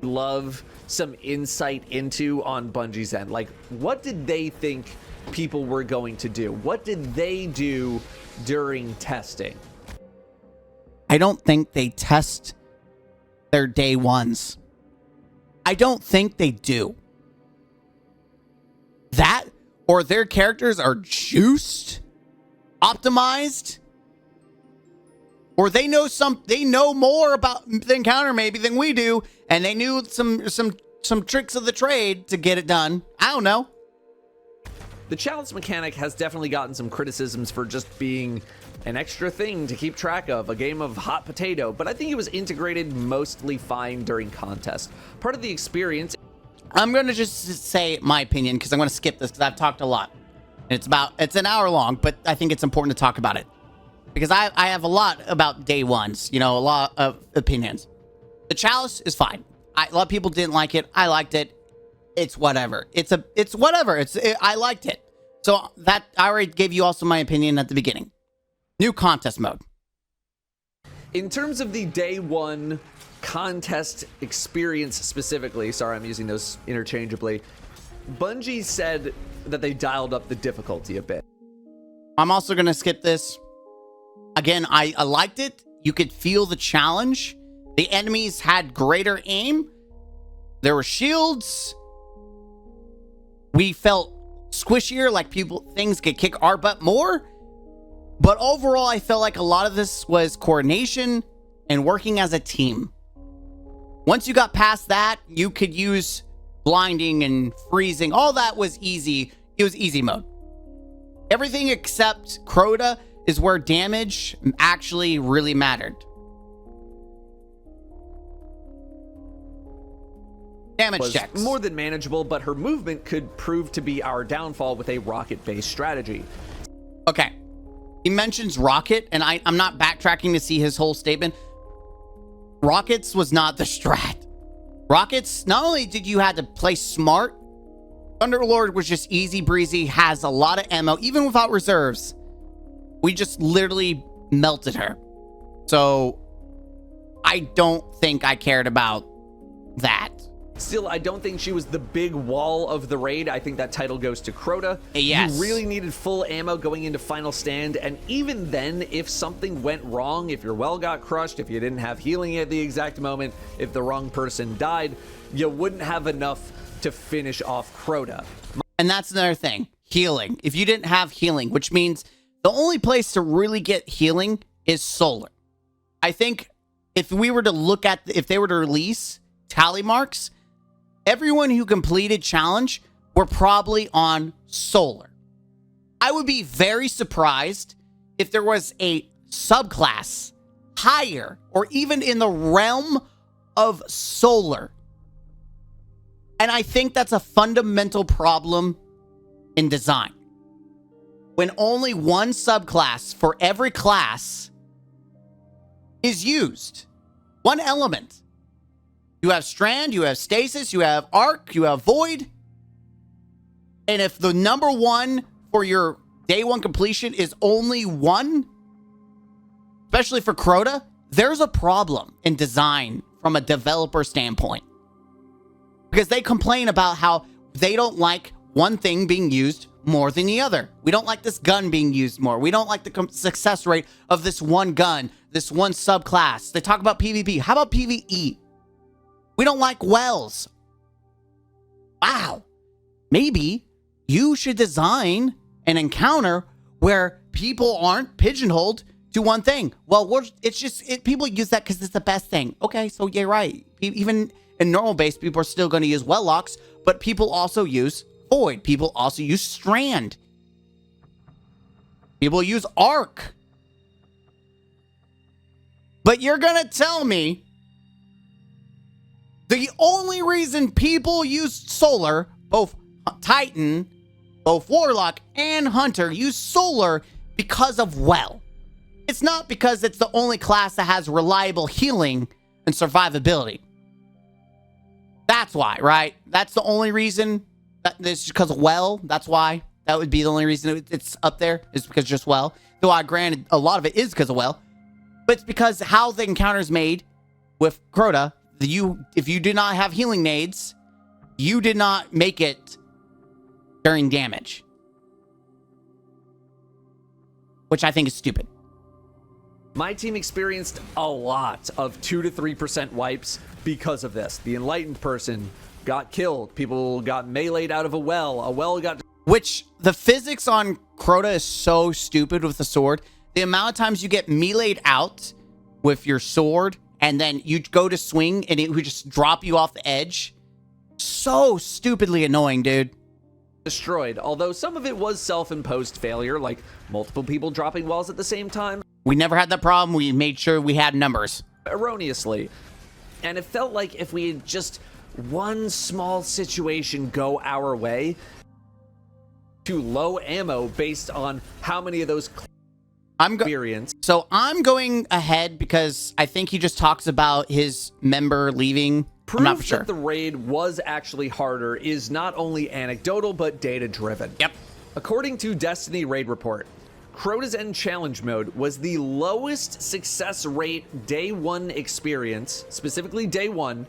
Love some insight into on Bungie's end. Like, what did they think people were going to do? What did they do during testing? I don't think they test their day ones. I don't think they do. That or their characters are juiced, optimized, or they know more about the encounter maybe than we do, and they knew some tricks of the trade to get it done. I don't know. The Chalice mechanic has definitely gotten some criticisms for just being an extra thing to keep track of, a game of hot potato, but I think it was integrated mostly fine during contest. Part of the experience. I'm going to just say my opinion because I'm going to skip this because I've talked a lot. It's an hour long, but I think it's important to talk about it. Because I have a lot about day ones, you know, a lot of opinions. The Chalice is fine. A lot of people didn't like it. I liked it. It's whatever. It's whatever. I liked it. So that I already gave you also my opinion at the beginning. New contest mode. In terms of the day one contest experience specifically, sorry, I'm using those interchangeably. Bungie said that they dialed up the difficulty a bit. I'm also going to skip this. Again, I liked it. You could feel the challenge. The enemies had greater aim. There were shields. We felt squishier, like things could kick our butt more. But overall, I felt like a lot of this was coordination and working as a team. Once you got past that, you could use blinding and freezing. All that was easy. It was easy mode. Everything except Crota is where damage actually really mattered. Damage Was checks. more than manageable, but her movement could prove to be our downfall with a rocket-based strategy. Okay. He mentions rocket, and I'm not backtracking to see his whole statement. Rockets was not the strat. Rockets, not only did you have to play smart, Thunderlord was just easy breezy, has a lot of ammo, even without reserves. We just literally melted her. So I don't think I cared about that. Still, I don't think she was the big wall of the raid. I think that title goes to Crota. Yes. You really needed full ammo going into Final Stand, and even then, if something went wrong, if your well got crushed, if you didn't have healing at the exact moment, if the wrong person died, you wouldn't have enough to finish off Crota. And that's another thing. Healing. If you didn't have healing, which means the only place to really get healing is solar. I think if we were to look at, if they were to release tally marks, everyone who completed challenge were probably on solar. I would be very surprised if there was a subclass higher or even in the realm of solar. And I think that's a fundamental problem in design. When only one subclass for every class is used. One element. You have Strand, you have Stasis, you have Arc, you have Void. And if the number one for your day one completion is only one, especially for Crota, there's a problem in design from a developer standpoint. Because they complain about how they don't like one thing being used more than the other. We don't like this gun being used more. We don't like the success rate of this one gun, this one subclass. They talk about PvP. How about PvE? We don't like wells. Wow. Maybe you should design an encounter where people aren't pigeonholed to one thing. Well, people use that because it's the best thing. Okay, so you're right. Even in normal base, people are still going to use well locks, but people also use Void. People also use Strand. People use arc. But you're gonna tell me the only reason people use solar, both Titan, both Warlock and Hunter use solar because of well. It's not because it's the only class that has reliable healing and survivability. That's why, right? That's the only reason. It's because of well. That's why. That would be the only reason it's up there, is because just well. Though I granted a lot of it is because of well. But it's because how the encounter is made with Crota, if you did not have healing nades, you did not make it during damage. Which I think is stupid. My team experienced a lot of 2 to 3% wipes because of this. The enlightened person got killed. People got meleeed out of a well got... Which, the physics on Crota is so stupid with the sword. The amount of times you get meleeed out with your sword, and then you go to swing, and it would just drop you off the edge. So stupidly annoying, dude. Destroyed, although some of it was self-imposed failure, like multiple people dropping walls at the same time. We never had that problem. We made sure we had numbers. Erroneously. And it felt like if we had just one small situation go our way, too low ammo based on how many of those experience. So I'm going ahead because I think he just talks about his member leaving. Proof I'm not for sure. that the raid was actually harder is not only anecdotal, but data-driven. Yep. According to Destiny Raid Report, Crota's End Challenge Mode was the lowest success rate day one experience, specifically day one,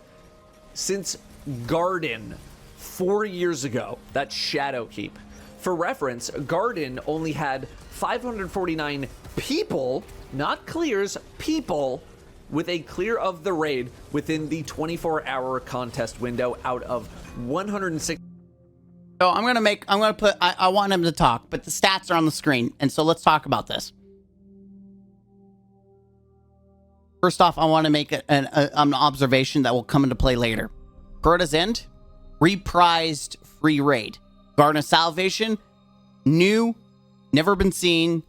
since Garden 4 years ago. That's Shadowkeep. For reference, Garden only had 549 people, not clears, people, with a clear of the raid within the 24-hour contest window out of 106. So I'm gonna put, I want him to talk, but the stats are on the screen, and so let's talk about this. First off, I want to make an observation that will come into play later. Crota's End, reprised free raid. Garden of Salvation, new, never been seen,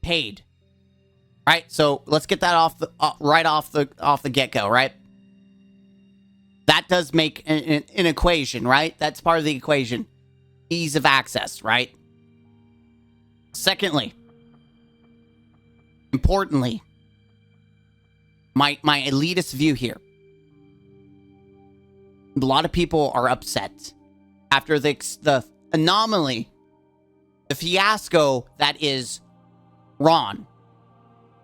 paid. Right, so let's get that off the right off the get-go, right? That does make an equation, right? That's part of the equation. Ease of access, right? Secondly, importantly, my elitist view here. A lot of people are upset after the anomaly, the fiasco that is Ron.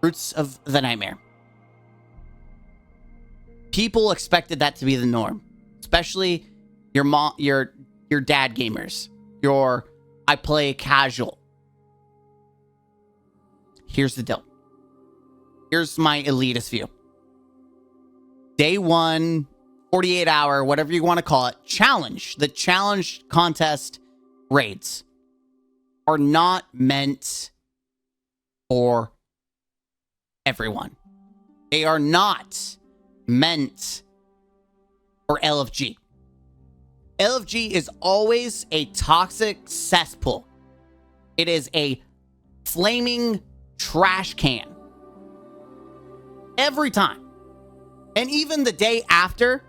Roots of the Nightmare. People expected that to be the norm, especially your mom, your dad gamers, your I play casual. Here's the deal. Here's my elitist view. Day one, 48 hour, whatever you want to call it, challenge. The challenge contest raids are not meant for everyone. They are not meant for LFG. LFG is always a toxic cesspool. It is a flaming trash can. Every time. And even the day after,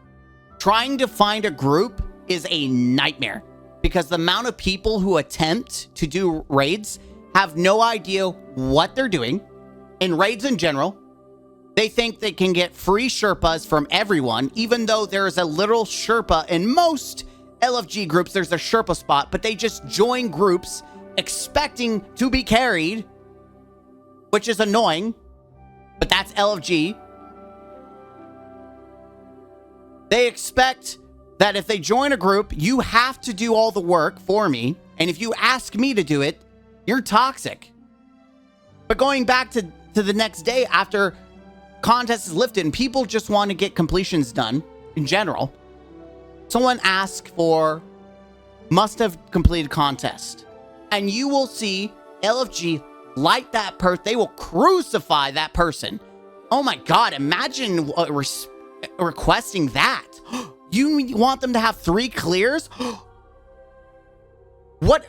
trying to find a group is a nightmare. Because the amount of people who attempt to do raids have no idea what they're doing. In raids in general, they think they can get free Sherpas from everyone, even though there is a literal Sherpa in most LFG groups. There's a Sherpa spot, but they just join groups expecting to be carried, which is annoying, but that's LFG. They expect that if they join a group, you have to do all the work for me, and if you ask me to do it, you're toxic. But going back to the next day after contest is lifted and people just want to get completions done in general, someone asks for must have completed contest, and you will see LFG light that person. They will crucify that person. Oh my god, imagine requesting that. You want them to have 3 clears? What?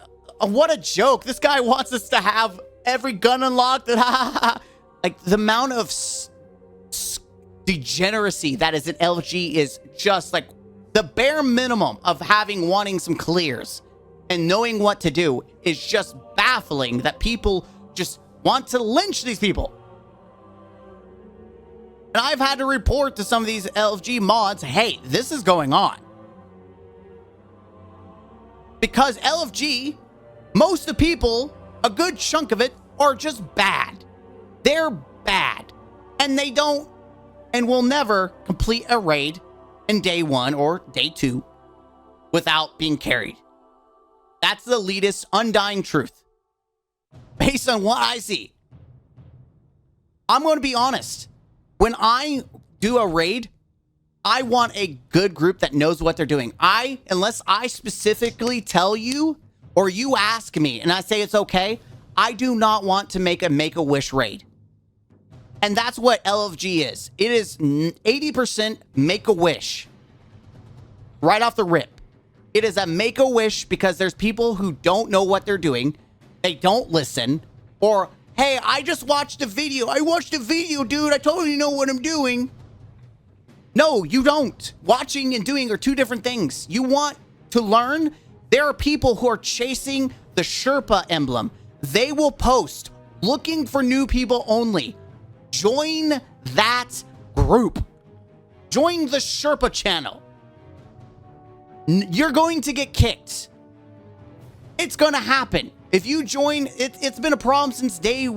what a joke. This guy wants us to have every gun unlocked. Like, the amount of degeneracy that is in LFG is just like the bare minimum of wanting some clears and knowing what to do is just baffling that people just want to lynch these people. And I've had to report to some of these LFG mods, hey, this is going on. Because LFG, most of the people, a good chunk of it, are just bad. They're bad. And they don't and will never complete a raid in day 1 or day 2 without being carried. That's the elitist, undying truth. Based on what I see. I'm going to be honest. When I do a raid, I want a good group that knows what they're doing. Unless I specifically tell you or you ask me and I say it's okay, I do not want to make a wish raid. And that's what LFG is. It is 80% make-a-wish. Right off the rip. It is a make-a-wish because there's people who don't know what they're doing. They don't listen. Or, hey, I just watched a video. I watched a video, dude. I totally know what I'm doing. No, you don't. Watching and doing are two different things. You want to learn? There are people who are chasing the Sherpa emblem. They will post looking for new people only. Join that group. Join the Sherpa channel. You're going to get kicked. It's going to happen. If you join, it's been a problem since day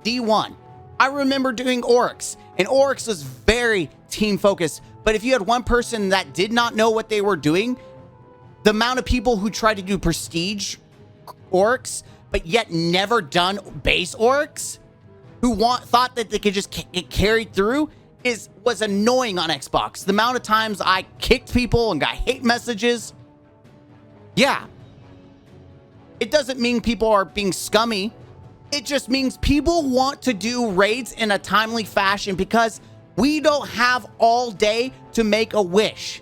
D1. I remember doing Oryx, and Oryx was very team focused. But if you had one person that did not know what they were doing, the amount of people who tried to do prestige Oryx, but yet never done base Oryx, who thought that they could just get carried through, was annoying on Xbox. The amount of times I kicked people and got hate messages. Yeah. It doesn't mean people are being scummy. It just means people want to do raids in a timely fashion because we don't have all day to make a wish.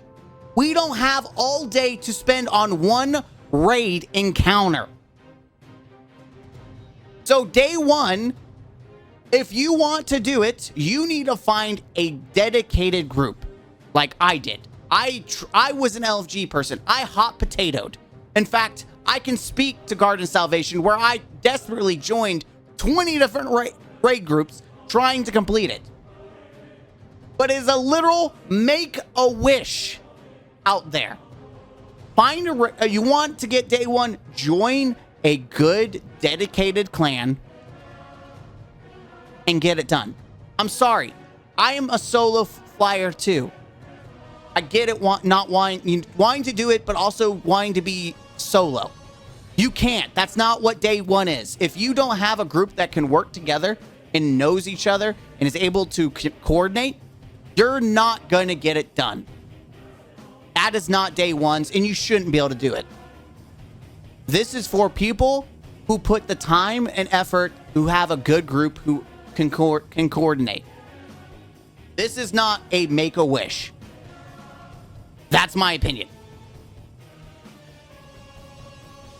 We don't have all day to spend on one raid encounter. So day 1, if you want to do it, you need to find a dedicated group like I did. I was an LFG person. I hot potatoed. In fact, I can speak to Garden Salvation where I desperately joined 20 different raid groups trying to complete it. But it's a literal make-a-wish out there. You want to get day 1, join a good, dedicated clan and get it done. I'm sorry. I am a solo flyer too. I get it, not wanting to do it, but also wanting to be solo. You can't. That's not what day 1 is. If you don't have a group that can work together and knows each other and is able to coordinate, you're not going to get it done. That is not day 1's, and you shouldn't be able to do it. This is for people who put the time and effort, who have a good group, who can coordinate. This is not a make-a-wish. That's my opinion.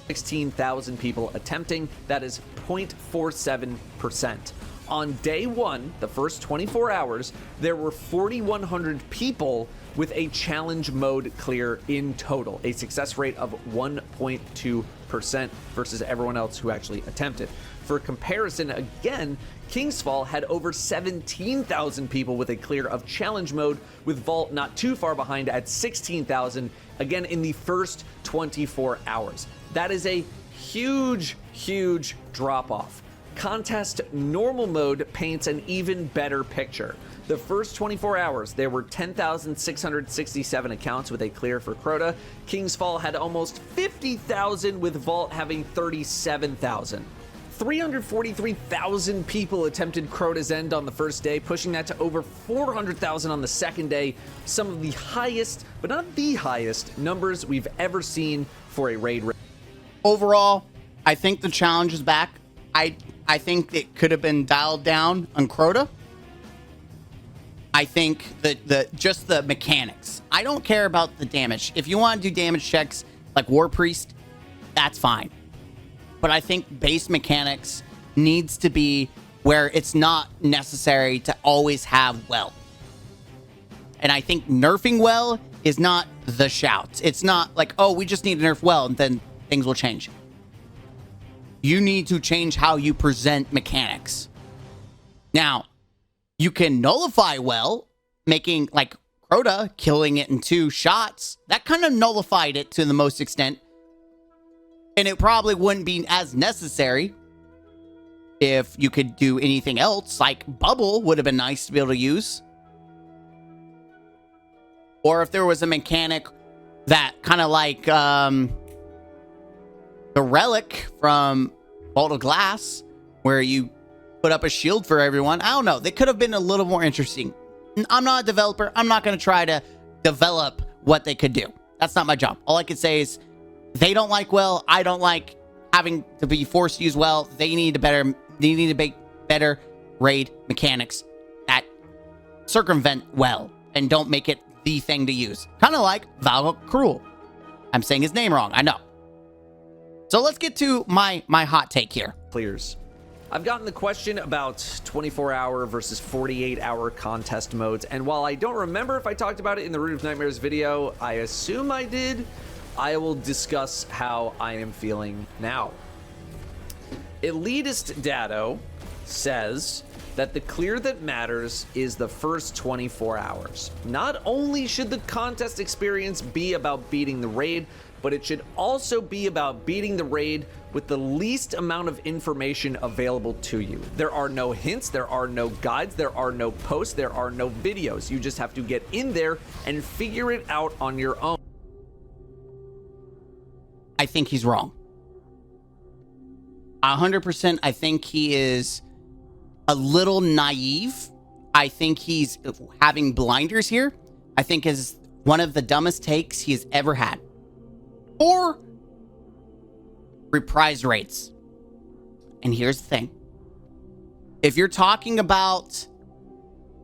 16,000 people attempting. That is 0.47%. On day 1, the first 24 hours, there were 4,100 people with a challenge mode clear in total, a success rate of 1.2% versus everyone else who actually attempted. For comparison, again, Kingsfall had over 17,000 people with a clear of challenge mode, with Vault not too far behind at 16,000, again in the first 24 hours. That is a huge, huge drop-off. Contest normal mode paints an even better picture. The first 24 hours, there were 10,667 accounts with a clear for Crota. Kingsfall had almost 50,000, with Vault having 37,000. 343,000 people attempted Crota's End on the first day, pushing that to over 400,000 on the second day. Some of the highest, but not the highest, numbers we've ever seen for a raid. Overall, I think the challenge is back. I think it could have been dialed down on Crota. I think that just the mechanics. I don't care about the damage. If you want to do damage checks like War Priest, that's fine. but I think base mechanics needs to be where it's not necessary to always have well. And I think nerfing well is not the shout. It's not like, oh, we just need to nerf well and then things will change. You need to change how you present mechanics. Now, you can nullify well, making like Crota killing it in 2 shots. That kind of nullified it to the most extent. And it probably wouldn't be as necessary if you could do anything else. Like Bubble would have been nice to be able to use. Or if there was a mechanic that kind of like the relic from Vault of Glass, where you put up a shield for everyone. I don't know. They could have been a little more interesting. I'm not a developer. I'm not going to try to develop what they could do. That's not my job. All I could say is they don't like well. I don't like having to be forced to use well. They need to make better raid mechanics that circumvent well and don't make it the thing to use. Kind of like Val Cruel. I'm saying his name wrong. I know. So let's get to my hot take here. Clears. I've gotten the question about 24-hour versus 48-hour contest modes, and while I don't remember if I talked about it in the Root of Nightmares video, I assume I did. I will discuss how I am feeling now. Elitist Datto says that the clear that matters is the first 24 hours. Not only should the contest experience be about beating the raid, but it should also be about beating the raid with the least amount of information available to you. There are no hints, there are no guides, there are no posts, there are no videos. You just have to get in there and figure it out on your own. I think he's wrong. 100%, I think he is a little naive. I think he's having blinders here. I think is one of the dumbest takes he has ever had. Or reprise rates. And here's the thing. If you're talking about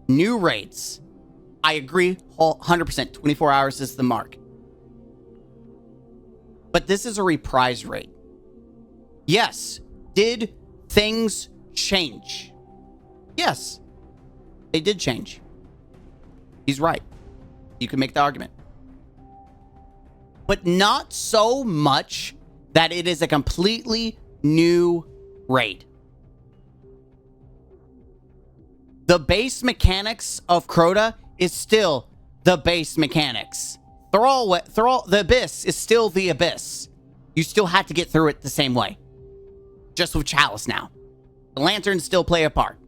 new rates, I agree 100%. 24 hours is the mark. But this is a reprise rate. Yes. Did things change? Yes. They did change. He's right. You can make the argument. But not so much that it is a completely new raid. The base mechanics of Crota is still the base mechanics. The Abyss is still the Abyss. You still have to get through it the same way. Just with Chalice now. The lanterns still play a part.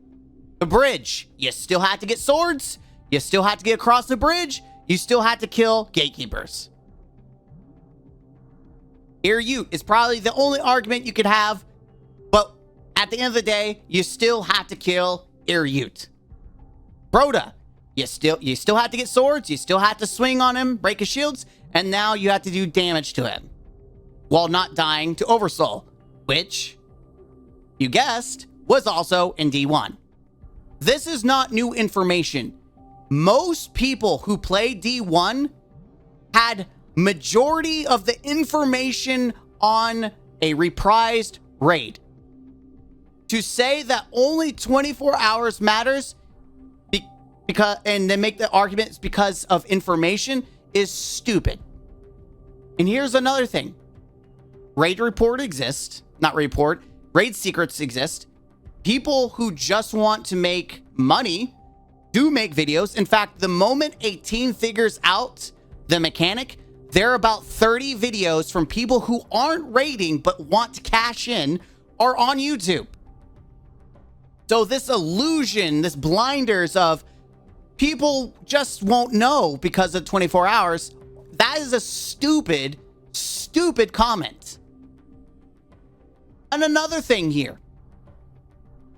The bridge, you still have to get swords. You still have to get across the bridge. You still have to kill gatekeepers. Yut is probably the only argument you could have, but at the end of the day, you still have to kill Yut. Crota, you still have to get swords, you still have to swing on him, break his shields, and now you have to do damage to him while not dying to Oversoul, which, you guessed, was also in D1. This is not new information. Most people who play D1 had majority of the information on a reprised raid. To say that only 24 hours matters because and then make the arguments because of information is stupid. And here's another thing. Raid report exists. Not report. Raid secrets exist. People who just want to make money do make videos. In fact, the moment a team figures out the mechanic, there are about 30 videos from people who aren't raiding but want to cash in are on YouTube. So this illusion, this blinders of people just won't know because of 24 hours, that is a stupid, stupid comment. And another thing here,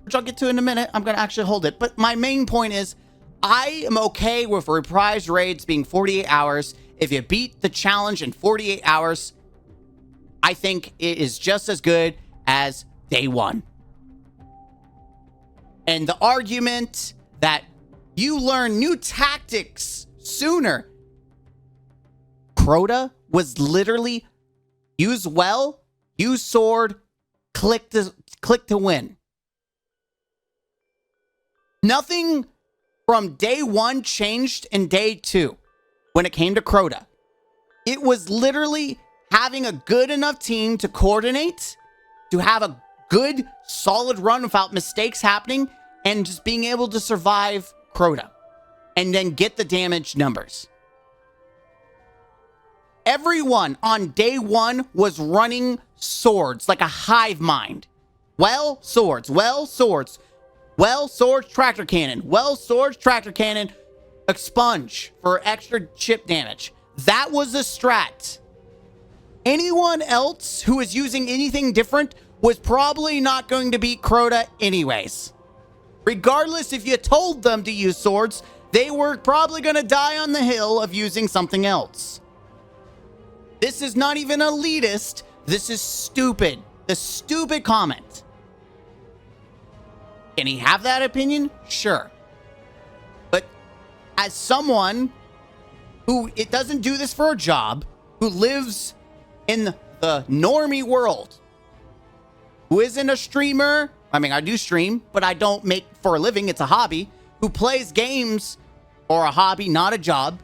which I'll get to in a minute, I'm going to actually hold it. But my main point is, I am okay with reprise raids being 48 hours. If you beat the challenge in 48 hours, I think it is just as good as day one. And the argument that you learn new tactics sooner. Crota was literally use well, use sword, click to win. Nothing from day one changed in day two when it came to Crota. It was literally having a good enough team to coordinate, to have a good, solid run without mistakes happening, and just being able to survive Crota and then get the damage numbers. Everyone on day one was running swords like a hive mind. Well, swords, tractor cannon, expunge for extra chip damage. That was the strat. Anyone else who is using anything different was probably not going to beat Crota anyways. Regardless if you told them to use swords, they were probably going to die on the hill of using something else. This is not even elitist. This is stupid. A stupid comment. Can he have that opinion? Sure. But as someone who it doesn't do this for a job, who lives in the normie world, who isn't a streamer, I mean, I do stream, but I don't make for a living, it's a hobby, who plays games for a hobby, not a job.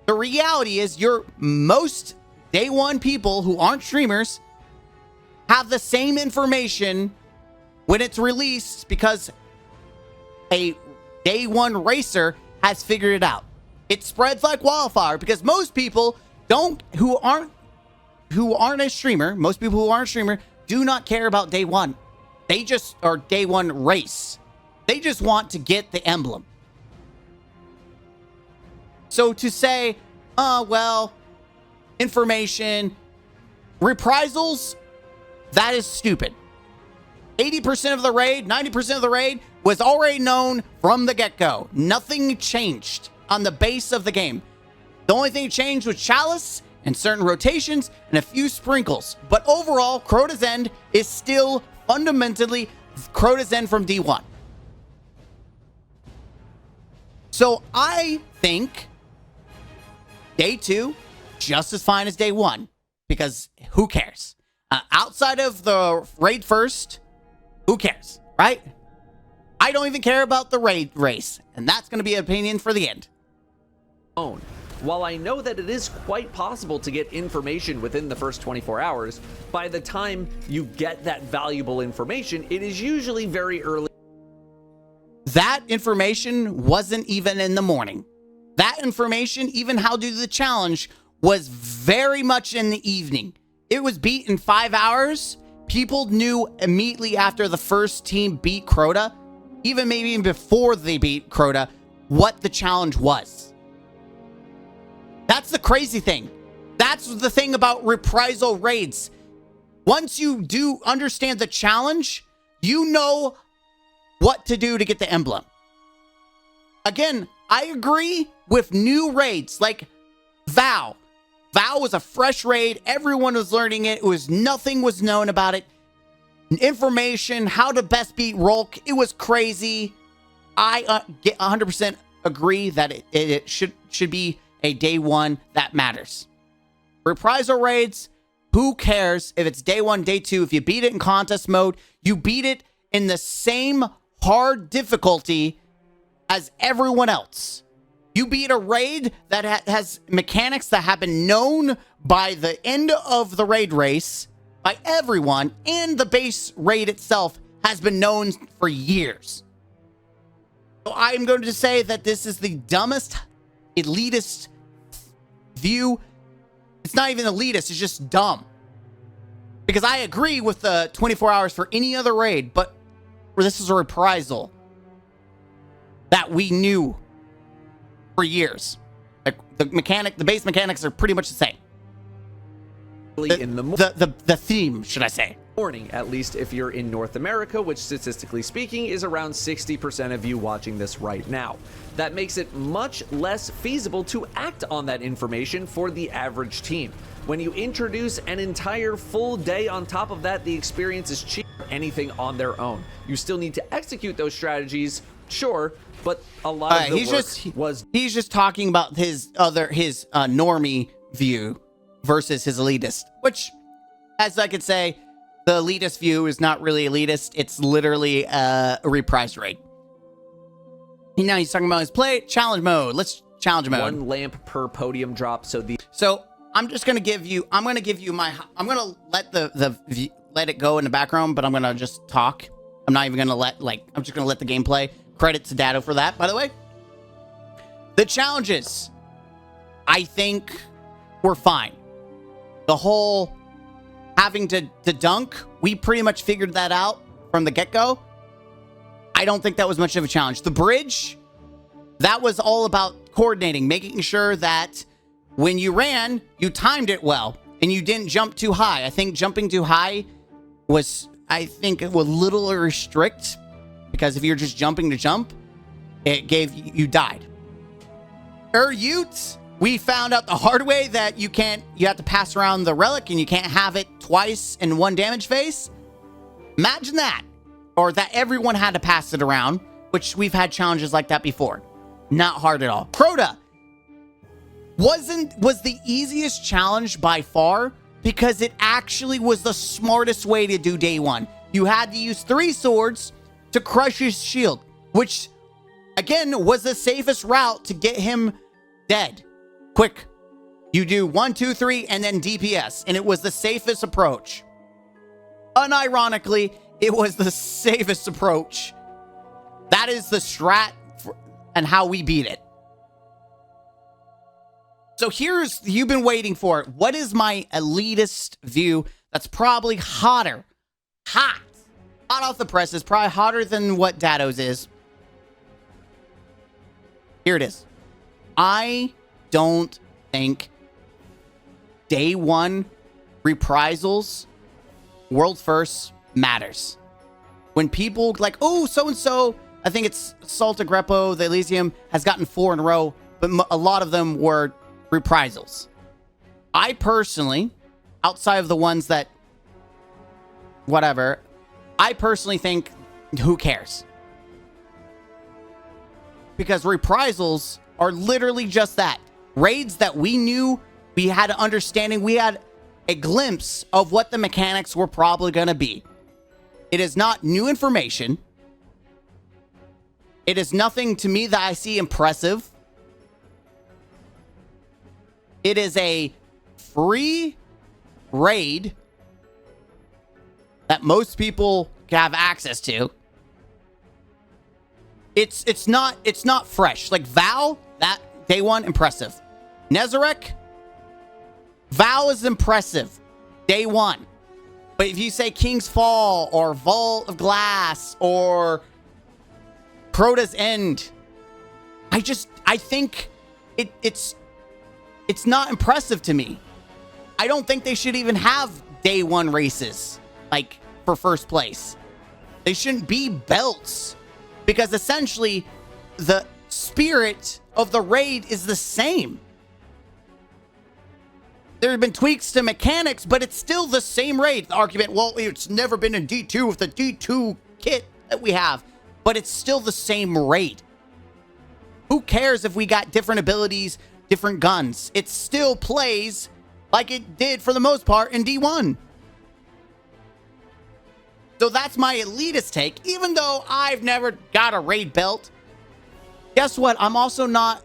The reality is most day one people who aren't streamers have the same information when it's released because a day one racer has figured it out. It spreads like wildfire because most people who aren't a streamer, most people who aren't a streamer do not care about day one. They just are day one race. They just want to get the emblem. So to say, well, information, reprisals, that is stupid. 80% of the raid, 90% of the raid was already known from the get-go. Nothing changed on the base of the game. The only thing changed was Chalice and certain rotations and a few sprinkles. But overall, Crota's End is still fundamentally Crota's End from D1. So I think day two, just as fine as day one, because who cares? Outside of the raid first, who cares, right? I don't even care about the raid race, and that's going to be an opinion for the end. While I know that it is quite possible to get information within the first 24 hours, by the time you get that valuable information, it is usually very early. That information wasn't even in the morning. That information, even how to do the challenge, was very much in the evening. It was beat in 5 hours. People knew immediately after the first team beat Crota, even maybe before they beat Crota, what the challenge was. That's the crazy thing. That's the thing about reprisal raids. Once you do understand the challenge, you know what to do to get the emblem. Again, I agree with new raids like Vow. Vow was a fresh raid. Everyone was learning it. Nothing was known about it. Information, how to best beat Rolk. It was crazy. I get 100% agree that it should be a day one that matters. Reprisal raids, who cares if it's day one, day two? If you beat it in contest mode, you beat it in the same hard difficulty as everyone else. You beat a raid that has mechanics that have been known by the end of the raid race by everyone, and the base raid itself has been known for years. So I'm going to say that this is the dumbest, elitist view. It's not even elitist, it's just dumb. Because I agree with the 24 hours for any other raid, but this is a reprisal that we knew for years. Like the base mechanics are pretty much the same. The theme, should I say. Morning, at least if you're in North America, which statistically speaking is around 60% of you watching this right now. That makes it much less feasible to act on that information for the average team. When you introduce an entire full day on top of that, the experience is cheap for anything on their own. You still need to execute those strategies, sure, but a lot of the work he's just talking about his normie view versus his elitist, which, as I could say, the elitist view is not really elitist. It's literally a reprised raid. Now he's talking about his play challenge mode. Let's challenge mode. 1 lamp per podium drop. So I'm just gonna give you. I'm gonna let let it go in the background, but I'm gonna just talk. I'm not even gonna I'm just gonna let the gameplay. Credit to Datto for that, by the way. The challenges, I think, were fine. The whole having to dunk, we pretty much figured that out from the get-go. I don't think that was much of a challenge. The bridge, that was all about coordinating, making sure that when you ran, you timed it well, and you didn't jump too high. I think jumping too high was, a little restrict, because if you're just jumping to jump, you died. Yut, we found out the hard way that you have to pass around the relic, and you can't have it twice in 1 damage phase. Imagine that. Or that everyone had to pass it around, which we've had challenges like that before. Not hard at all. Crota was the easiest challenge by far, because it actually was the smartest way to do day 1. You had to use 3 swords to crush his shield, which again was the safest route to get him dead. Quick. You do 1, 2, 3, and then DPS, and it was the safest approach. Unironically, it was the safest approach. That is the strat and how we beat it. So you've been waiting for it. What is my elitist view that's probably hot off the presses, probably hotter than what Datto's is? Here it is. I don't think day 1 reprisals, world first, matters. When people like, oh, so-and-so, I think it's Salta Greppo, the Elysium, has gotten 4 in a row, but a lot of them were reprisals. I personally, outside of the ones that, whatever, I personally think, who cares? Because reprisals are literally just that. Raids that we knew, we had an understanding, we had a glimpse of what the mechanics were probably going to be. It is not new information. It is nothing to me that I see impressive. It is a free raid that most people have access to. It's not fresh. Like Val, that day 1, impressive. Nezarec, Val is impressive. Day 1. But if you say King's Fall or Vault of Glass or Crota's End, I think it's not impressive to me. I don't think they should even have day 1 races, like, for first place. They shouldn't be belts, because essentially the spirit of the raid is the same. There have been tweaks to mechanics, but it's still the same raid. The argument, well, it's never been in D2 with the D2 kit that we have, but it's still the same raid. Who cares if we got different abilities, different guns? It still plays like it did for the most part in D1. So that's my elitist take. Even though I've never got a raid belt, guess what? I'm also not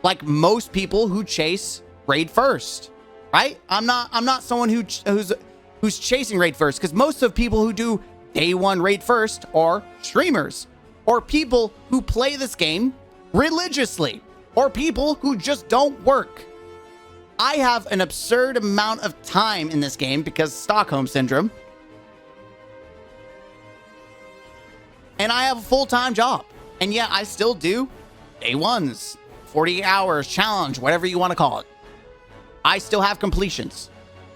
like most people who chase raid first, right? I'm not someone who's chasing raid first, because most of people who do day 1 raid first are streamers or people who play this game religiously or people who just don't work. I have an absurd amount of time in this game because Stockholm Syndrome. And I have a full-time job. And yet I still do day 1s, 48 hours, challenge, whatever you want to call it. I still have completions.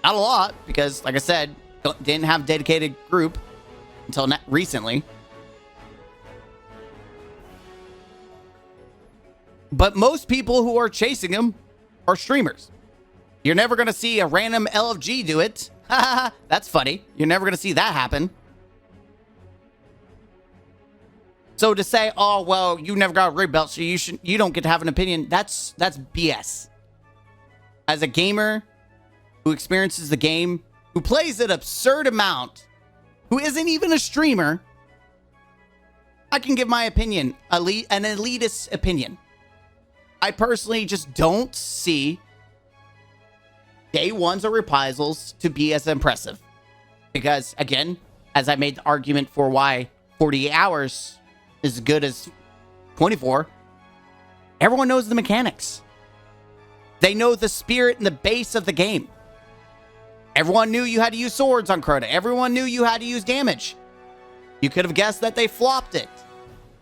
Not a lot, because, like I said, didn't have a dedicated group until recently. But most people who are chasing them are streamers. You're never going to see a random LFG do it. That's funny. You're never going to see that happen. So to say, oh, well, you never got a raid belt, so you don't get to have an opinion, that's BS. As a gamer who experiences the game who plays an absurd amount, who isn't even a streamer, I can give my opinion, an elitist opinion. I personally just don't see day ones or reprisals to be as impressive. Because, again, as I made the argument for why 48 hours is as good as 24, everyone knows the mechanics. They know the spirit and the base of the game. Everyone knew you had to use swords on Crota. Everyone knew you had to use damage. You could have guessed that they flopped it.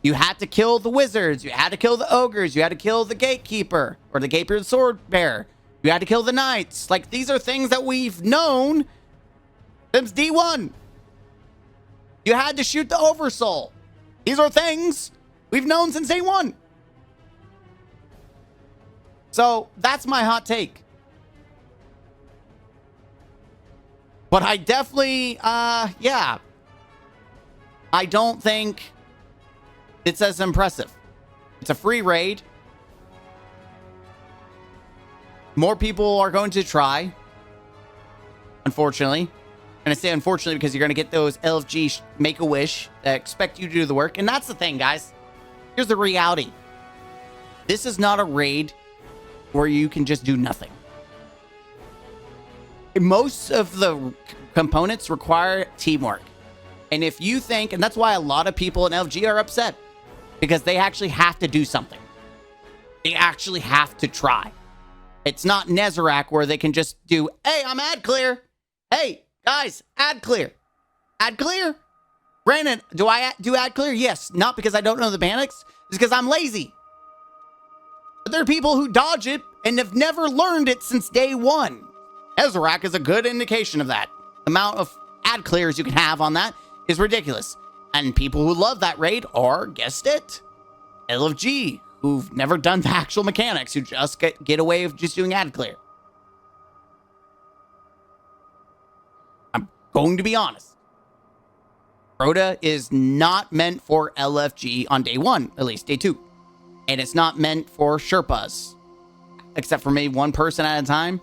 You had to kill the wizards. You had to kill the ogres. You had to kill the gatekeeper or the gatekeeper sword bearer. You had to kill the knights. Like, these are things that we've known since D1. You had to shoot the oversoul. These are things we've known since day one. So that's my hot take. But I definitely, yeah. I don't think it's as impressive. It's a free raid. More people are going to try. Unfortunately. And I say unfortunately because you're going to get those LFG Make-A-Wish that expect you to do the work. And that's the thing, guys. Here's the reality. This is not a raid where you can just do nothing. Most of the components require teamwork. And if you think, and that's why a lot of people in LFG are upset, because they actually have to do something. They actually have to try. It's not Nezarec where they can just do, hey, I'm ad clear. Hey, guys, ad clear. Ad clear? Brandon, do I do ad clear? Yes. Not because I don't know the mechanics. It's because I'm lazy. But there are people who dodge it and have never learned it since day one. Nezarec is a good indication of that. The amount of ad clears you can have on that is ridiculous. And people who love that raid are, guessed it, LFG, who've never done the actual mechanics, who just get away with just doing ad clear. I'm going to be honest. Crota is not meant for LFG on day one, at least day two. And it's not meant for Sherpas, except for maybe one person at a time.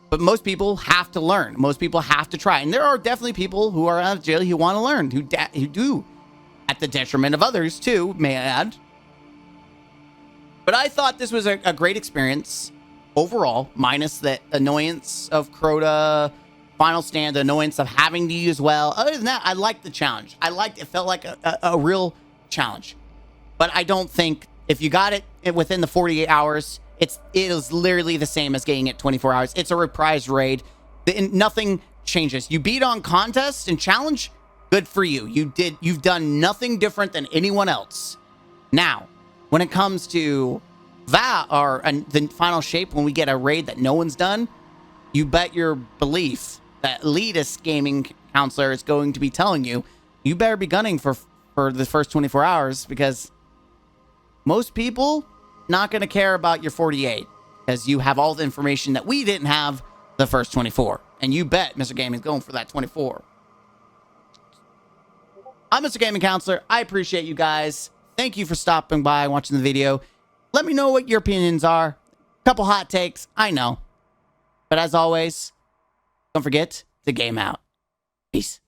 But most people have to learn. Most people have to try. And there are definitely people who are out of jail who want to learn, who do, at the detriment of others too, may I add. But I thought this was a great experience overall, minus the annoyance of Crota Final Stand, the annoyance of having to use well. Other than that, I liked the challenge. It felt like a real challenge. But I don't think if you got it within the 48 hours, it is literally the same as getting it 24 hours. It's a reprise raid. Nothing changes. You beat on contest and challenge, good for you. You've done nothing different than anyone else. Now, when it comes to that or the final shape, when we get a raid that no one's done, you bet your belief that elitist gaming counselor is going to be telling you, you better be gunning for the first 24 hours, because most people not going to care about your 48 because you have all the information that we didn't have the first 24. And you bet Mr. Gaming's going for that 24. I'm Mr. Gaming Counselor. I appreciate you guys. Thank you for stopping by and watching the video. Let me know what your opinions are. Couple hot takes, I know. But as always, don't forget to game out. Peace.